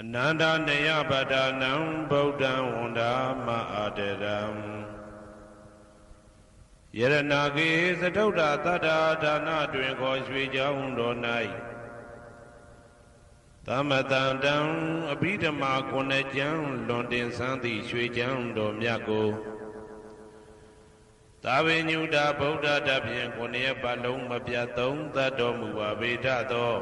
အနန္တနေယပဒနံဗုဒ္ဓံဝန္ဒာမအာတရံယရဏကေသတုဒ္ဓတတ္ထာဒါနတွင်ခေါ်ရွှေကြောင်းတော်၌သမတံတံအဘိဓမ္မာခုနှစ်ကျမ်းလွန်တင်ဆန်းသည့်ရွှေကြောင်းတော်မြတ်ကိုသာဝေညုတာဗုဒ္ဓတဖြင့်ခုနှစ်ရက်ပတ်လုံးမပြတ်သုံးသတ်တော်မူပါဗေဒသော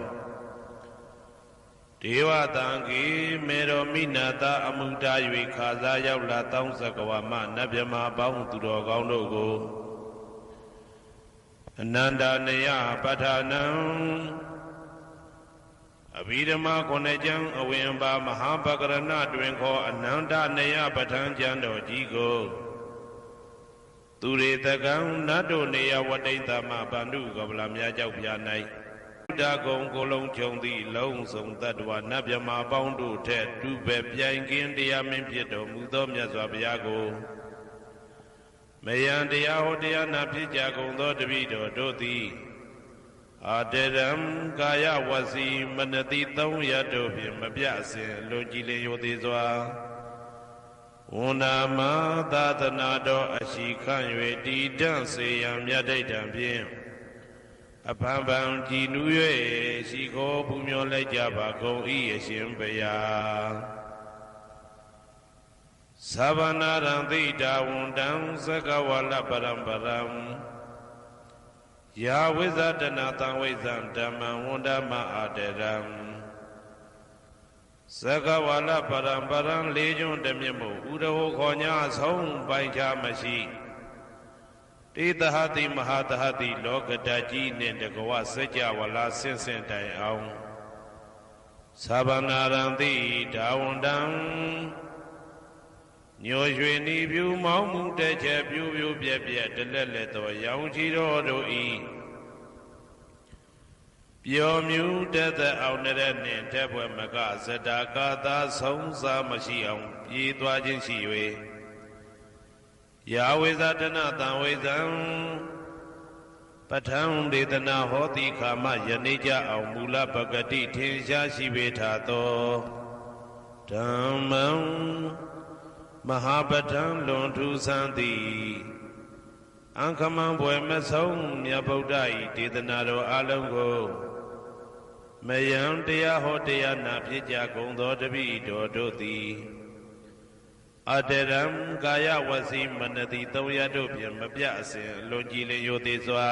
ဒေဝတံကေမေတော်မိနာတာအမှုတာ၍ခါစားရောက်လာတောင်းစကဝါမနတ်မြမပေါင်းသူတော်ကောင်းတို့ကိုအနန္တနေယပဋ္ဌာနံအဘိဓမ္မာခုနှစ်ကျမ်းအဝင်ပါမဟာပကရဏတွင်ခေါ်အနန္တနေယပဋ္ဌာန်းကျမ်းတော်ကြီးကိုသူရေတကံနတ်တို့နေယဝတ္တိတမဗန္ဓုကပလမြကြောက်ပြ၌ဒါကုံကိုလုံးကြုံသည့်လုံးစုံတတ္တဝနတ်မြမပေါင်းတို့ထက်တူပဲပြိုင်ကင်းတရားမင်းဖြစ်တော်မူသောမြတ်စွာဘုရားကိုမယံတရားဟောတရားနာဖြစ်ကြကုန်သောတပည့်တော်တို့သည်အာတရံကာယဝစီမနတိသုံးရတို့ဖြင့်မပြအစဉ်လွန်ကြည်လင်ရိုသေစွာဝန္ဒာမသာသနာတော်အရှိခန့်၍တည်တံ့စေရန်မြတ်ဒိဋ္ဌံဖြင့်အဖန်ဖန်ကြည်နူး၍ရှိခိုးပူမျောလိုက်ကြပါကုန်၏အရှင်ဘုရားသဗ္ဗနာရံသိတာဝန္တံသကဝါလပရံပရံယာဝိဇဒနာတံဝိဇံဓမ္မံဝန္ဒမအာတရံသကဝါလပရံပရံလေးကျွန်းတမြတ်မို့ဥရဟောခေါ်ညာဆုံးပိုင်ခြားမရှိတေတဟတိမဟာတဟတိလောကတကြီးနှင့်တကဝစัจ java လာဆင့်ဆင့်တိုင်အောင်သဗ္ဗနာရံတိဒါဝန္တံညိုရွှေနီပြူမောင်းမှုတဲ့ချက်ပြူပြူပြက်ပြက်တလက်လက်သောရောင်ချီတော်တို့ဤပျော်မြူတဲ့သက်အောင်တဲ့နှင့်တဲ့ဘွယ်မကဇတာကာသာဆုံးစားမရှိအောင်ပြေးသွားခြင်းရှိ၍ယာဝေဇဒနာတံဝေဇံပဋ္ဌံဒေသနာဟောတိခာမယနေ့ကြအောင်မူလပဂတိထင်ရှားရှိပေထသောဓမ္မံမဟာပဋ္ဌံလွန်ထူးဆန်းသည်အံခမံဘွယ်မဆုံးမြတ်ဗုဒ္ဓ၏ဒေသနာတော်အလုံးကိုမယံတရားဟောတရားနာဖြစ်ကြကုန်သောတပည့်တော်တို့သည်အတရံကာယဝစီမနတိသုံးရတို့ဖြင့်မပြအစဉ်လွန်ကြည်လင်ရိုသေစွာ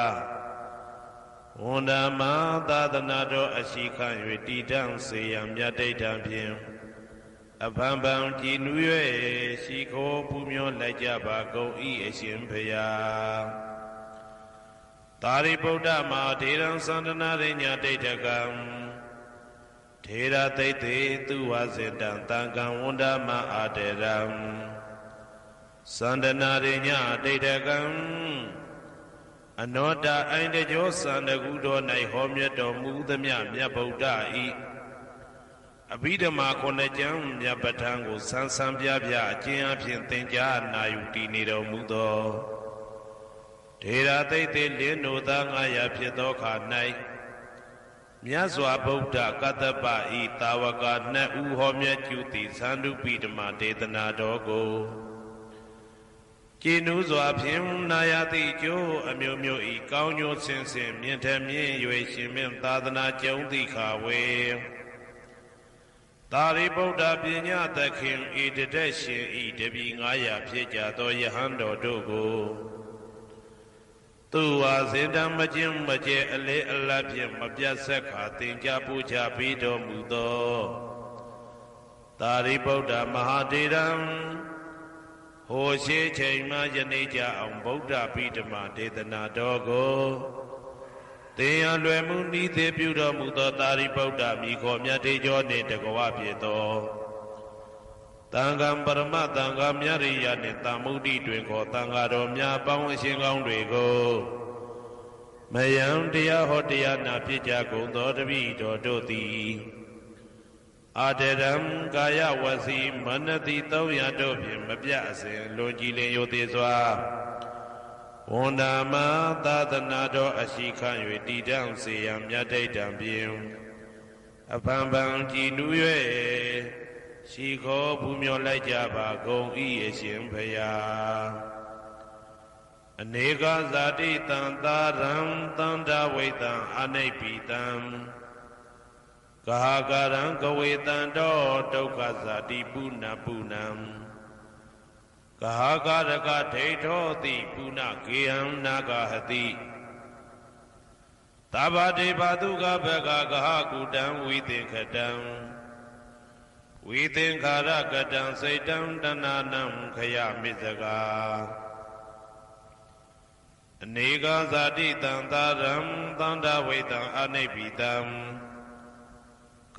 ဝန္ဒာမသာသနာတော်အရှိခန့်၍တည်တံ့စေရန်မြတ်ဒိဋ္ဌံဖြင့်အဖန်ဖန်ကြည်နူး၍ရှိခိုးပူမျောလိုက်ကြပါကုန်၏အရှင်ဘုရားသာရိပုတ္တမဟာထေရံသန္တနာရိညာဒိဋ္ဌကံထေရသိတ္တေသူဝစေတံတံကံဝန္ဒမအာတရံသန္တနာရိညာဒိဋ္ဌကံအနောတအိုင်တကြောသန္တကုတော်၌ဟောမြတ်တော်မူသမျှမြတ်ဗုဒ္ဓဤအဘိဓမ္မာခုနှစ်ကျမ်းမြတ်ပဋ္ဌာန်းကိုဆန်းဆန်းပြပြအကျဉ်းအဖြစ်သင်ကြားနာယူတည်နေတော်မူသောထေရသိတ္တေလင်းတို့သား900ဖြစ်သောခါ၌မြတ်စွာဘုရားကတ္တပဤတာဝကနှစ်ဦးဟောမြတ်ကျူသည်သန္ဓုပိဓမ္မာဒေသနာတော်ကိုကျင့်ဥစွာဖြင့်နာယတိကျိုးအမျိုးမျိုးဤကောင်းကျိုးဆင်းဆင်းမြင့်ထမြင့်၍ရှင်မြင့်သာသနာကျုံသည့်ခါဝေသာရိပုတ္တပညာသခင်ဤတတက်ရှင်ဤတပည့်900ဖြစ်ကြသောယဟန်တော်တို့ကိုသူဝါစေတံမကျင်းမကျဲအလေးအလတ်ဖြင့်မပြတ်ဆက်ခါသင်ကြားပူချပြီးတော်မူသောသာရိပုတ္တမဟာထေရံဟိုရှိချိန်မှယနေ့ကြအောင်ဗုဒ္ဓပိဓမ္မာဒေသနာတော်ကိုသင်ရလွယ်မှုဤသေးပြုတော်မူသောသာရိပုတ္တမိခေါ်မြတ်တေကျော်နှင့်တကဝဖြစ်သောတန်ခါပရမတန်ခါမြရိယနှင့်တာမုဒ္ဒိတွင်ခေါ်တန်ခါတော်များပေါင်းအရှင်ကောင်းတွေကိုမယံတရားဟောတရားနာဖြစ်ကြကုန်သောတပည့်တော်တို့သည်အာတရံကာယဝစီမနတိ300တို့ဖြင့်မပြအစဉ်လွန်ကြည်လင်ရိုသေစွာဝန္ဒာမသာသနာတော်အရှိခန့်၍တည်တံ့စေရန်မြတ်ဒိဋ္ဌံဖြင့် အပန်ပန်ကြည်နူး၍ရှိခေါ်ပူမျောလိုက်ကြပါကုန်ဤအရှင်ဖရာအနေကဇာတိတံသာရံတန္တဝိတံအနိပိတံဂဟာကာရံကဝေတံတောဒုက္ခဇာတိပုဏ္ဏပုဏ္ဏံဂဟာကာရကဒိဋ္ဌောတိပုဏ္ဏဂေဟံနာဂဟတိသဗ္ဗတေဘာတုကဘဂဂဟကုတံဝိသင်္ခတံဝိသင်္ခာရကတံစိတ်တံတဏနံခယမိစကာအနေကဇာတိတံသာရံသန္တာဝိတံအနိပိတံ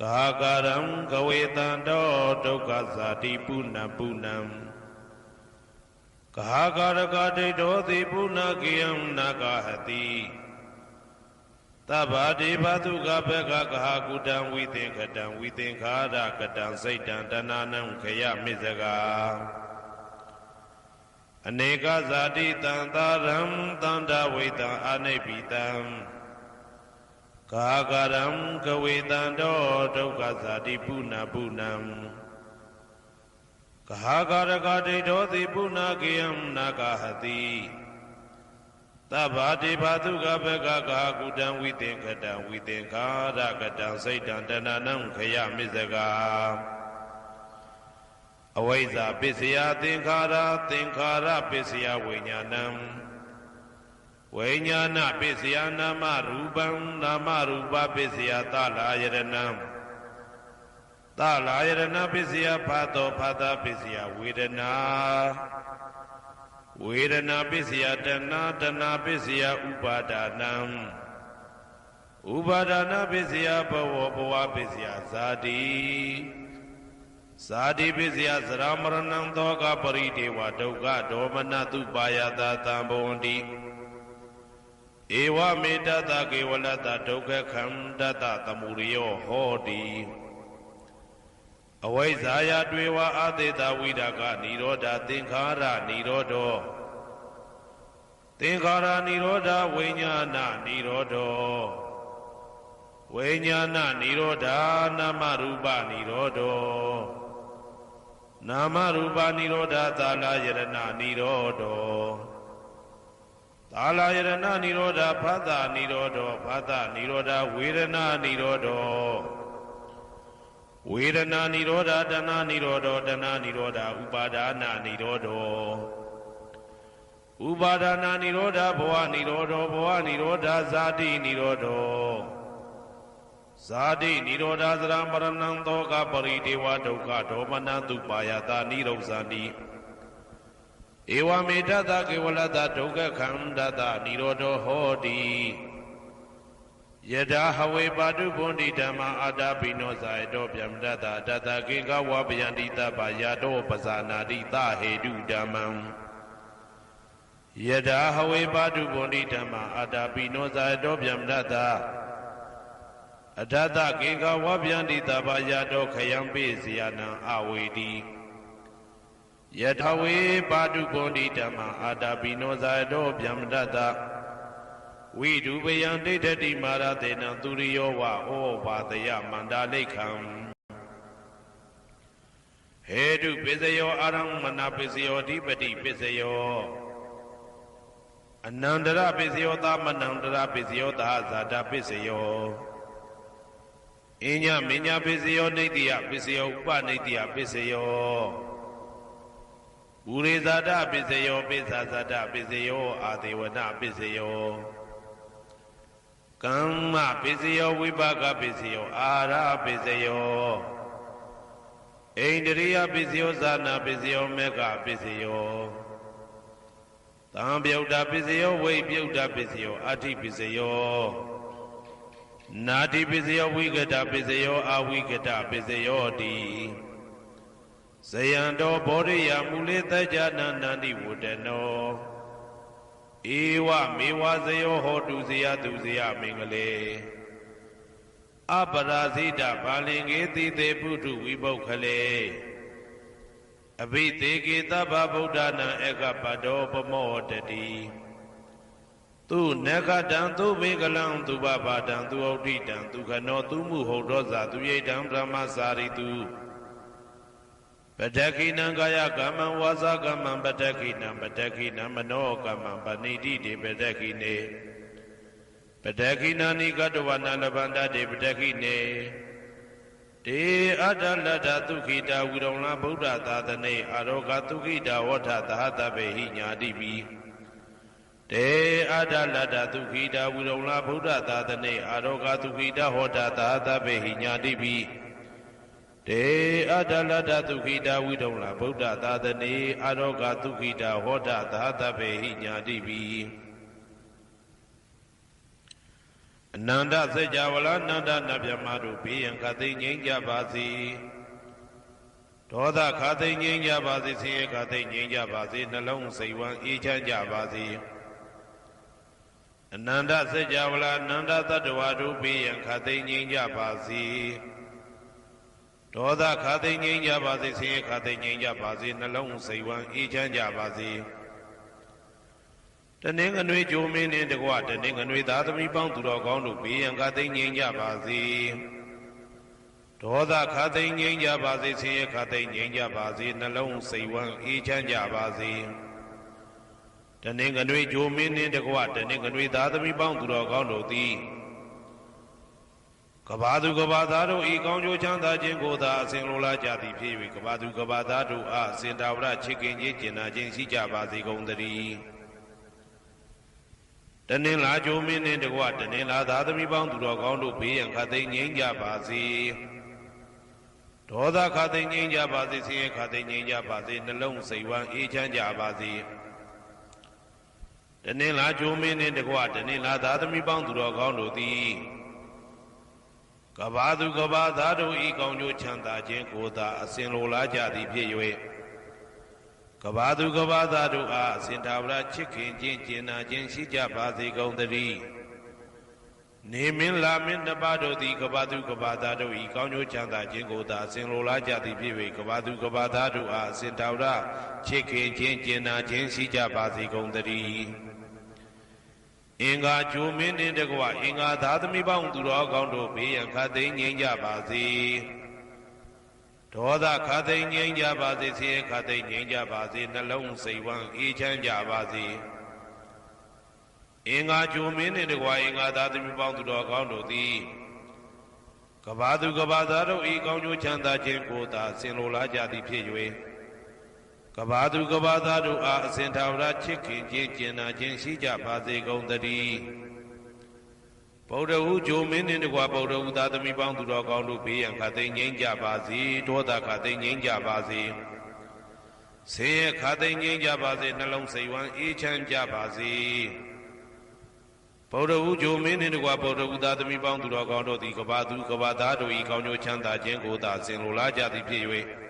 ကာကာရံကဝေတံတောဒုက္ခဇာတိပုဏ္ဏပုဏ္ဏံကာကာရကဒိဋ္ဌောတိပုဏ္ဏဂေယံနာဂဟတိသဗ္ဗတေဘာတုကဘဂဂဟကုတံဝိသင်္ခတံဝိသင်္ခာရကတံစိတ်တံတဏနံခယမိစကာအနေကဇာတိတံသာရံတန္တဝိတံအနိပိတံကာကာရံကဝေတံတောဒုက္ခဇာတိပုဏ္ဏပုဏ္ဏံကာကာရကဒိဋ္ဌောတိပုဏ္ဏဂေယံနာဂဟတိသဗ္ဗတေဘာတုကဘဂဂဟကုတံဝိသင်္ခတံဝိသင်္ခာရကတံစိတ်တံတဏနံခယမိစကာအဝိဇ္ဇာပစ္စယသင်္ခါရသင်္ခါရပစ္စယဝိညာဏံဝိညာဏပစ္စယနာမရူပံနာမရူပပစ္စယသလာယရဏံသလာယရဏပစ္စယဖတ်သောဖတ်တာပစ္စယဝေဒနာဝေဒနာပစ္စယတဏတဏပစ္စယဥပါဒနံဥပါဒနာပစ္စယဘဝဘဝပစ္စယဇာတိဇာတိပစ္စယသရမရဏံသောကပရိဒေဝဒုက္ခဒေါမနတုပါယတာတံဘဝန္တိဧဝမေတ္တကေဝလတ္တဒုက္ခခန္တတသမုရိယောဟောတိအဝိဇ္ဇာယတွေဝအာသေတဝိဒကနိရောဓသင်္ခါရနိရောဓောသင်္ခါရနိရောဓဝိညာဏနိရောဓောဝိညာဏနိရောဓနာမရူပနိရောဓောနာမရူပနိရောဓသာလယရဏနိရောဓောသာလယရဏနိရောဓဖသနိရောဓောဖသနိရောဓဝေဒနာနိရောဓောဝေဒနာနိရောဓတဏနိရောဓတဏနိရောဓဥပါဒနာနိရောဓဥပါဒနာနိရောဓဘဝနိရောဓဘဝနိရောဓဇာတိနိရောဓဇာတိနိရောဓသရမရဏံသောကပရိဒေဝဒုက္ခဒေါမနတုပါယတာနိရောဇာတိဧဝမေတ္တကေဝလတ္တဒုက္ခခန္တတနိရောဓဟောတိယထာဟဝေပါတုဗုန်တိဓမ္မာအာတာပိနောဇာယတောဗျမတတတတကေကဝဗယန္တိတပ္ပယာတောပဇာနာတိသဟေတုဓမ္မံယထာဟဝေပါတုဗုန်တိဓမ္မာအာတာပိနောဇာယတောဗျမတတအထတကေကဝဗယန္တိတပ္ပယာတောခယံပိစီယနံအဝေတိယထာဝေပါတုဗုန်တိဓမ္မာအာတာပိနောဇာယတောဗျမတတဝိဒုပယံဒိဋ္ဌတိမာရတေနံသူရိယောဝဩဘာတယမန္တာလိခံဟေတုပစ္စယောအာရမဏပစ္စယောဓိပတိပစ္စယောအနန္တရပစ္စယောသမနန္တရပစ္စယောသာဇာတပစ္စယောအညမညပစ္စယောနေတိယပစ္စယောဥပနေတိယပစ္စယောဥရိဇာတပစ္စယောပိစ္ဆာဇာတပစ္စယောအာဒေဝနပစ္စယောကမ္မပစ္စယောဝိပါကပစ္စယောအာရပစ္စယောဣန္ဒရိယပစ္စယောဇာနာပစ္စယောမေဃပစ္စယောသံပြုတ်တာပစ္စယောဝိပြုတ်တာပစ္စယောအဋ္ဌိပစ္စယောနာတိပစ္စယောဝိကတပစ္စယောအဝိကတပစ္စယောတိဇယံတောဘောရိယမူလေတကြနန္တန္တိဝတ္တနောဧဝမေဝဇယောဟောတုဇယသူဇယမင်္ဂလေအပရာဇိတဘာလင်္ကေတိတေပုထုဝိပုခ္ခလေအဘိသေကေတဗ္ဗဗုဒ္ဓနာဧကပတ္တောပမောတတိ သူနေကတံသူဘေကလံသူဘဘာတံသူဩဋိတံသူခနောသူမှုဟုတ်တော်ဇာသူရိတံဗြဟ္မစာရိတုပတ္တခိနံကာယကမ္မံဝါစာကမ္မံပတ္တခိနံပတ္တခိနံမနောကမ္မံပဏိတိတေပတ္တခိနေပတ္တခိနာနိကတဝနာလဗန္တတေပတ္တခိနေတေအတ္တလတ္ထသုခိတာဝိရုံလဗုဒ္ဓသာသနေအာရောဂသုခိတာဝဋ္ဌသဟတပေဟိညာတိပိတေအတ္တလတ္ထသုခိတာဝိရုံလဗုဒ္ဓသာသနေအာရောဂသုခိတာဟောတသဟတပေဟိညာတိပိတေအတ္တလတ္ထသုခိတာဝိရုံလဗုဒ္ဓသာသနေအာရောဂသုခိတာဟောတသဟတပေဟိညာတိပိအနန္တစေကြဝဠာနန္ဒနဗျမတို့ဘေးရန်ခသိငြိမ်းကြပါစေဒေါသခသိငြိမ်းကြပါစေဆင်းရဲခသိငြိမ်းကြပါစေနှလုံးစိတ်ဝမ်းအေးချမ်းကြပါစေအနန္တစေကြဝဠာနန္ဒတတ္တဝါတို့ဘေးရန်ခသိငြိမ်းကြပါစေဒေါသခသိငြိမ်းကြပါစေဆင်းရဲခသိငြိမ်းကြပါစေနှလုံးစိတ်ဝမ်းအေးချမ်းကြပါစေတနင်္ဂနွေဂျိုမင်းနှင့်တကွတနင်္ဂနွေသားသမီးပေါင်းသူတော်ကောင်းတို့ဘေးရန်ခသိငြိမ်းကြပါစေဒေါသခသိငြိမ်းကြပါစေဆင်းရဲခသိငြိမ်းကြပါစေနှလုံးစိတ်ဝမ်းအေးချမ်းကြပါစေတနင်္ဂနွေဂျိုမင်းနှင့်တကွတနင်္ဂနွေသားသမီးပေါင်းသူတော်ကောင်းတို့သည်ကဘာသူကဘာသားတို့ဤကောင်းကျိုးချမ်းသာခြင်းကိုသာအစဉ်လိုလားကြသည်ဖြစ်၍ကဘာသူကဘာသားတို့အားစင်တာဝရချစ်ခင်ခြင်းကျင်နာခြင်းရှိကြပါစေကုန်သတည်းတနင်္လာဂျိုမင်းနှင့်တကွတနင်္လာသားသမီးပေါင်းသူတော်ကောင်းတို့ဘေးရန်ခသိငြိမ်းကြပါစေဒေါသခသိငြိမ်းကြပါစေဆင်းရဲခသိငြိမ်းကြပါစေနှလုံးစိတ်ဝမ်းအေးချမ်းကြပါစေတနင်္လာဂျိုမင်းနှင့်တကွတနင်္လာသားသမီးပေါင်းသူတော်ကောင်းတို့သည်ကဘာသူကဘာသားတို့ဤကောင်းကျိုးချမ်းသာခြင်းကိုသာအစဉ်လိုလားကြသည်ဖြစ်၍ကဘာသူကဘာသားတို့အားအစဉ်သာဝရချစ်ခင်ခြင်းကျင်နာခြင်းရှိကြပါစေကုန်သတည်းနေမင်းလာမင်းနှစ်ပါးတို့သည်ကဘာသူကဘာသားတို့ဤကောင်းကျိုးချမ်းသာခြင်းကိုသာအစဉ်လိုလားကြသည်ဖြစ်၍ကဘာသူကဘာသားတို့အားအစဉ်သာဝရချစ်ခင်ခြင်းကျင်နာခြင်းရှိကြပါစေကုန်သတည်းအင်္ဂါဂျိုမင်းနှင့်တကွအင်္ဂါသားသမီးပေါင်းသူတော်ကောင်းတို့ဘေးရန်ခသိငြိမ်းကြပါစေဒေါသခသိငြိမ်းကြပါစေဆင်းရဲခသိငြိမ်းကြပါစေနှလုံးစိတ်ဝမ်းအေးချမ်းကြပါစေအင်္ဂါဂျိုမင်းနှင့်တကွအင်္ဂါသားသမီးပေါင်းသူတော်ကောင်းတို့သည်ကဘာသူကဘာသားတို့ဤကောင်းကျိုးချမ်းသာခြင်းကိုသာဆင်လိုလားကြသည်ဖြစ်၍ကဘာသူကဘာသားတို့အားအစဉ်သာဝရချစ်ခင်ခြင်းကျင်နာခြင်းရှိကြပါစေကုန်သတည်းဗုဒ္ဓဟူဂျိုမင်းနှင့်တကွဗုဒ္ဓဟူသားသမီးပေါင်းသူတော်ကောင်းတို့ဘေးရန်ခသိငြိမ်းကြပါစေဒေါသခသိငြိမ်းကြပါစေဆင်းရဲခသိငြိမ်းကြပါစေနှလုံးစိတ်ဝမ်းအေးချမ်းကြပါစေဗုဒ္ဓဟူဂျိုမင်းနှင့်တကွဗုဒ္ဓဟူသားသမီးပေါင်းသူတော်ကောင်းတို့သည်ကဘာသူကဘာသားတို့ဤကောင်းကျိုးချမ်းသာခြင်းကိုသာဆင်လိုလားကြသည်ဖြစ်၍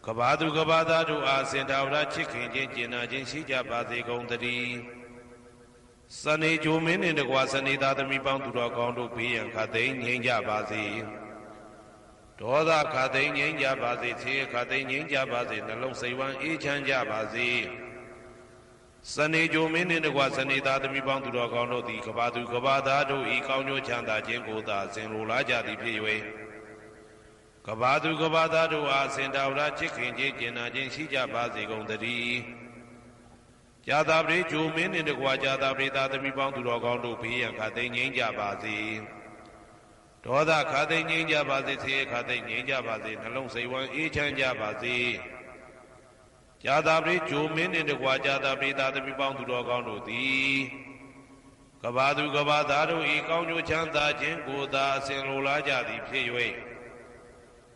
ကဘာသူကဘာသားတို့အားစင်တာဝရချစ်ခင်ခြင်းကျင်နာခြင်းရှိကြပါစေကုန်သတည်းစနေဂျိုမင်းနှင့်တကွစနေသားသမီးပေါင်းသူတော်ကောင်းတို့ဘေးရန်ခသိငြိမ်းကြပါစေဒေါသခသိငြိမ်းကြပါစေဆင်းရဲခသိငြိမ်းကြပါစေနှလုံးစိတ်ဝမ်းအေးချမ်းကြပါစေစနေဂျိုမင်းနှင့်တကွစနေသားသမီးပေါင်းသူတော်ကောင်းတို့သည်ကဘာသူကဘာသားတို့ဤကောင်းကျိုးချမ်းသာခြင်းကိုသာဆင်လိုလားကြသည်ဖြစ်၍ကဘာသူကဘာသားတို့အားစင်တာဝရချစ်ခင်ခြင်းကျင်နာခြင်းရှိကြပါစေကုန်သတည်းဇာတာပရိဂျိုမင်းနှင့်တကွာဇာတာပရိသားသမီးပေါင်းသူတော်ကောင်းတို့ဘေးရန်ခသိငြိမ်းကြပါစေဒေါသခသိငြိမ်းကြပါစေဆင်းရဲခသိငြိမ်းကြပါစေနှလုံးစိတ်ဝမ်းအေးချမ်းကြပါစေဇာတာပရိဂျိုမင်းနှင့်တကွာဇာတာပရိသားသမီးပေါင်းသူတော်ကောင်းတို့သည်ကဘာသူကဘာသားတို့ဤကောင်းကျိုးချမ်းသာခြင်းကိုသာအစဉ်လိုလားကြသည်ဖြစ်၍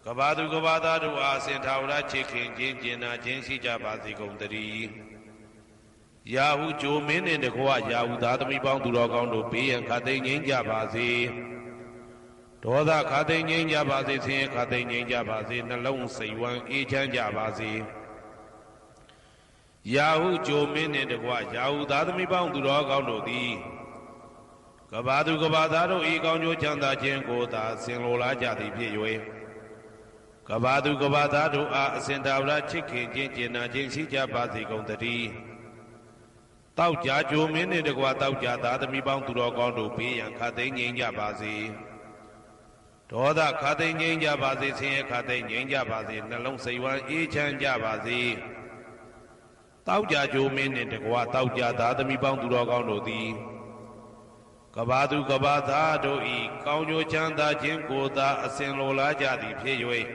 ကဘာသူကဘာသားတို့အားစင်ထာဝရချစ်ခင်ခြင်းကျင်နာခြင်းရှိကြပါစေကုန်သတည်းယာဟုဂျိုမင်းနှင့်တကွယာဟုသားသမီးပေါင်းသူတော်ကောင်းတို့ဘေးရန်ခသိငြိမ်းကြပါစေဒေါသခသိငြိမ်းကြပါစေဆင်းရဲခသိငြိမ်းကြပါစေနှလုံးစိတ်ဝမ်းအေးချမ်းကြပါစေယာဟုဂျိုမင်းနှင့်တကွယာဟုသားသမီးပေါင်းသူတော်ကောင်းတို့သည်ကဘာသူကဘာသားတို့ဤကောင်းကျိုးချမ်းသာခြင်းကိုသာဆင်လိုလားကြသည်ဖြစ်၍ကဘာသူကဘာသားတို့အားအစဉ်သာဝရချစ်ခင်ခြင်းကျင်နာခြင်းရှိကြပါစေကုန်သတည်း တောက်ကြကြိုမင်းနှင့်တကွာတောက်ကြသားသမီးပေါင်းသူတော်ကောင်းတို့ဘေးရန်ခတ်သိမ်းငြိမ်းကြပါစေဒေါသခတ်သိမ်းငြိမ်းကြပါစေဆင်းရဲခတ်သိမ်းငြိမ်းကြပါစေနှလုံးစိတ်ဝမ်းအေးချမ်းကြပါစေတောက်ကြကြိုမင်းနှင့်တကွာတောက်ကြသားသမီးပေါင်းသူတော်ကောင်းတို့သည်ကဘာသူကဘာသားတို့ဤကောင်းကျိုးချမ်းသာခြင်းကိုသာအစဉ်လိုလားကြသည်ဖြစ်၍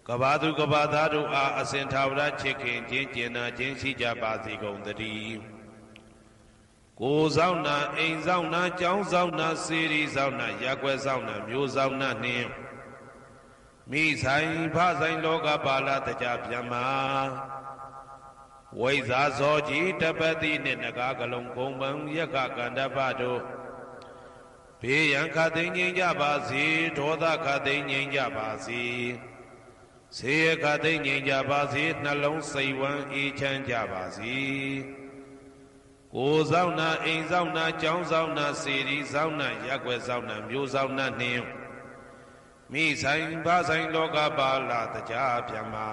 ကဘာသူကဘာသားတို့အားအစဉ်ထာဝရချစ်ခင်ခြင်းကျင်နာခြင်းရှိကြပါစေကုန်သတည်းကိုယ်ဆောင်နာအိမ်ဆောင်နာကျောင်းဆောင်နာစေရီဆောင်နာရက်ွယ်ဆောင်နာမျိုးဆောင်နာနှင့်မိဆိုင်ဖဆိုင်လောကပါဠတကြဗျမ္မာဝိဇာဇောကြီးတပတိနှင့်နဂါကလုံးကုံပံယက္ခကန္တပတို့ဘေးရန်ခတ်သိမ်းငြိမ်းကြပါစေဒေါသခတ်သိမ်းငြိမ်းကြပါစေဆေးခတ်သိမ်းငြိမ်းကြပါစေနှလုံးစိတ်ဝမ်းအေးချမ်းကြပါစေကိုယ်ဆောင်နာအိမ်ဆောင်နာကျောင်းဆောင်နာစေရီဆောင်နာရက်ွယ်ဆောင်နာမျိုးဆောင်နာနှင့်မိဆိုင်ဖဆိုင်လောကပါဠတကြဗျမ္မာ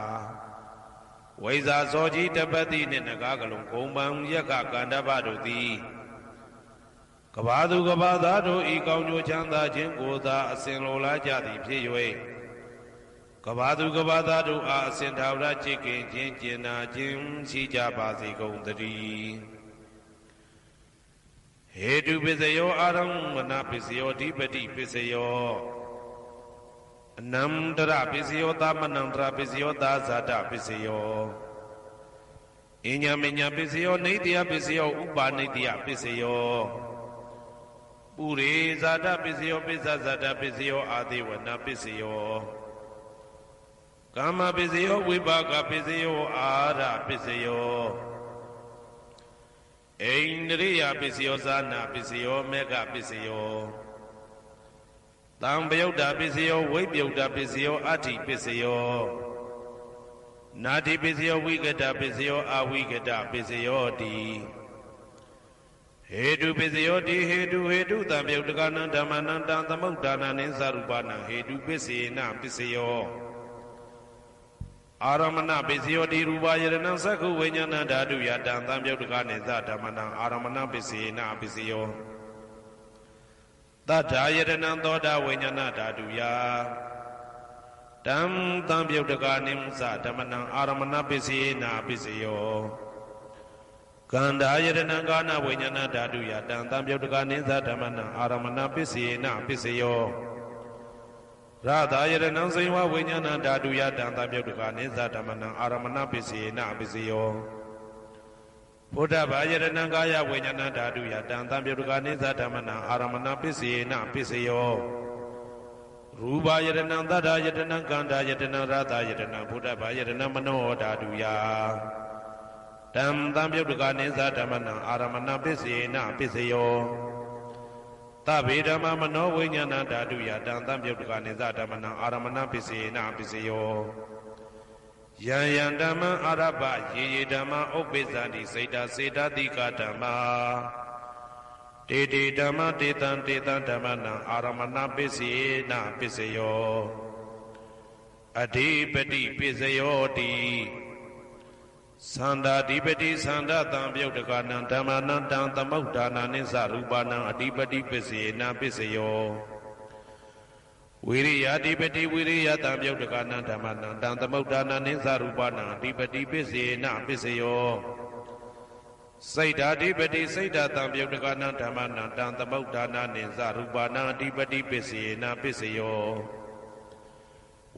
ဝိဇာဇောကြီးတပတိနှင့်နဂါကလုံးဂုံပံယက္ခကန္တပတို့သည်ကဘာသူကဘာသားတို့ဤကောင်းကျိုးချမ်းသာခြင်းကိုသာအစဉ်လိုလားကြသည်ဖြစ်၍ကဘာသူကဘာသားတို့အားအစဉ်ထာဝရချစ်ခင်ခြင်းကျင်နာခြင်းရှိကြပါစေကုန်သတည်းဟေတုပစ္စယောအာရမဏပစ္စယောဓိပတိပစ္စယောအနန္တရပစ္စယောသမနန္တရပစ္စယောသာဇာတပစ္စယောအညမညပစ္စယောနေတယပစ္စယောဥပါနေတယပစ္စယောပုရိဇာတပစ္စယောပိစ္ဆဇာတပစ္စယောအာဒေဝနာပစ္စယောကာမပစ္စယောဝိပါကပစ္စယောအာရပစ္စယောအိန္ဒရိယပစ္စယောဇာနာပစ္စယောမေဃပစ္စယောတံပယုတ်တာပစ္စယောဝိပယုတ်တာပစ္စယောအဋ္ဌိပစ္စယောနာတိပစ္စယောဝိကတပစ္စယောအဝိကတပစ္စယောတိဟေတုပစ္စယောတိဟေတုတံပယုတ်တကနံဓမ္မနံတံသမုဒ္ဒါနံနိသရူပနံဟေတုပစ္စေနပစ္စယောအာရမဏပစ္စယောတိရူပယရဏံသက္ခုဝိညာဏဓာတုယတံသံပယုတ်တကနိသဓမ္မနံအာရမဏပစ္စေနပစ္စယောတထာယတနံသောတာဝိညာဏဓာတုယတံသံပယုတ်တကနိသဓမ္မနံအာရမဏပစ္စေနပစ္စယောကန္ဓာယတနံကာနဝိညာဏဓာတုယတံသံပယုတ်တကနိသဓမ္မနံအာရမဏပစ္စေနပစ္စယောရတာယရဏံဇိဝဝိညာဏဓာတုယတံသံပယုတ်တကနိသဓမ္မနံအာရမဏပစ္စေနပစ္စယောဘုဒ္ဓဘာယရဏံကာယဝိညာဏဓာတုယတံသံပယုတ်တကနိသဓမ္မနံအာရမဏပစ္စေနပစ္စယောရူပယရဏံသတ္တယတနံကန္ဓာယတနံရတာယတနံဘုဒ္ဓဘာယရဏံမနောဓာတုယတံသံပယုတ်တကနိသဓမ္မနံအာရမဏပစ္စေနပစ္စယောသဗ္ဗေဓမ္မမနောဝိညာဏဓာတုယတံသံပယုတ်တကနိသဓမ္မနံအာရမဏပစ္စေနပစ္စယောယံယံဓမ္မအာရပယေယေဓမ္မဥပ္ပိသန္တိစေတစေတတိကဓမ္မာတေတေဓမ္မတေတံဓမ္မနံအာရမဏပစ္စေနပစ္စယောအဓိပတိပစ္စယောတိသန္တာဓိပတိသန္တာတံပယုတ်တကနံဓမ္မနံတံသမုဒ္ဒါနာနိသရူပနံအဓိပတိပစ္စေနပစ္စယောဝိရိယဓိပတိဝိရိယတံပယုတ်တကနံဓမ္မနံတံသမုဒ္ဒါနာနိသရူပနံအဓိပတိပစ္စေနပစ္စယောစိတ်ဓာဓိပတိစိတ်ဓာတံပယုတ်တကနံဓမ္မနံတံသမုဒ္ဒါနာနိသရူပနံအဓိပတိပစ္စေနပစ္စယော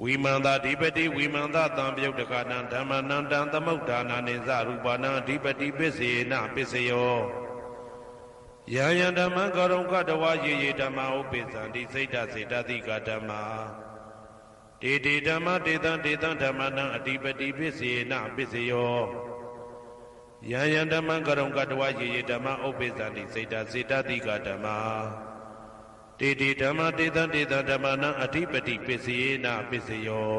ဝိမန္တဓိပတိဝိမန္တတံပယုတ်တကနံဓမ္မနံတံသမုဒ္ဒါနာနိသရူပနံအဓိပတိပစ္စေနပစ္စယောယံယံဓမ္မကရုံကတဝယေယေဓမ္မဥပ္ပိသန္တိစိတ်ဓာစေတသိကဓမ္မာတေတေဓမ္မတေတံဓမ္မနံအဓိပတိပစ္စေနပစ္စယောယံယံဓမ္မကရုံကတဝယေယေဓမ္မဥပ္ပိသန္တိစိတ်ဓာစေတသိကဓမ္မာတေတေဓမ္မတေတံဓမ္မနံအဓိပတိပစ္စေနပစ္စယော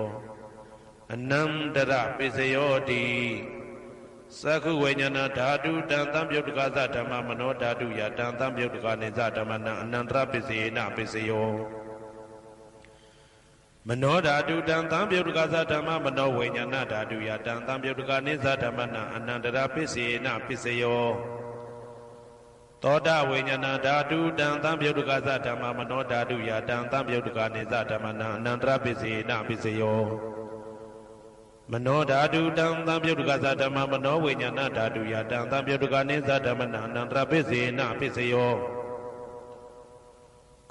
အနန္တရပစ္စယောတိသက္ခုဝိညာဏဓာတုတံသံပယုတ်တကသဓမ္မမနောဓာတုယတံသံပယုတ်တကနိသဓမ္မနံအနန္တရပစ္စေနပစ္စယော မနောဓာတုတံသံပြုတ်တကသဓမ္မမနောဝိညာဏဓာတုယတံသံပြုတ်တကနိသဓမ္မနံအနန္တရာပစ္စေနပစ္စယောသောတဝိညာဏဓာတုတံသံပြုတ်တကသဓမ္မမနောဓာတုယတံသံပြုတ်တကနိသဓမ္မနံအနန္တရာပစ္စေနပစ္စယောမနောဓာတုတံသံပြုတ်တကသဓမ္မမနောဝိညာဏဓာတုယတံသံပြုတ်တကနိသဓမ္မနံအနန္တရာပစ္စေနပစ္စယော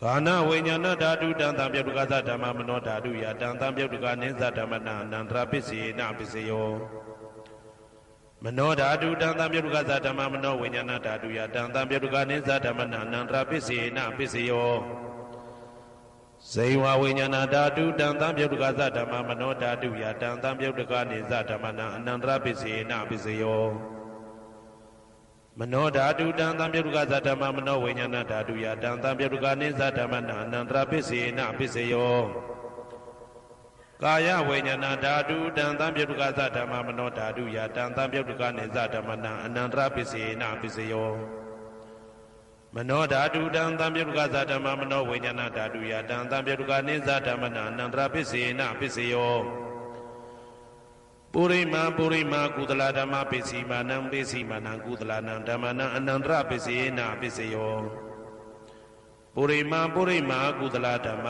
ကာနဝိညာဏဓာတုတံသံပြုတ်တကသဓမ္မမနောဓာတုယတံသံပြုတ်တကနိသဓမ္မနံအနန္တရာပစ္စေနပစ္စယောမနောဓာတုတံသံပြုတ်တကသဓမ္မမနောဝိညာဏဓာတုယတံသံပြုတ်တကနိသဓမ္မနံအနန္တရာပစ္စေနပစ္စယောဇေဝဝိညာဏဓာတုတံသံပြုတ်တကသဓမ္မမနောဓာတုယတံသံပြုတ်တကနိသဓမ္မနံအနန္တရာပစ္စေနပစ္စယောမနောဓာတုတံသံပြုတ်တကသဓမ္မမနောဝိညာဏဓာတုယတံသံပြုတ်တကနိသဓမ္မနံအနန္တရာပစ္စေနပစ္စယောကာယဝိညာဏဓာတုတံသံပြုတ်တကသဓမ္မမနောဓာတုယတံသံပြုတ်တကနိသဓမ္မနံအနန္တရာပစ္စေနပစ္စယောမနောဓာတုတံသံပြုတ်တကသဓမ္မမနောဝိညာဏဓာတုယတံသံပြုတ်တကနိသဓမ္မနံအနန္တရာပစ္စေနပစ္စယောပုရိမာကုသလဓမ္မပစ္စည်းမာနံပစ္စည်းမာနံကုသလနံဓမ္မနံအနန္တရပစ္စေနပစ္စယောပုရိမာကုသလဓမ္မ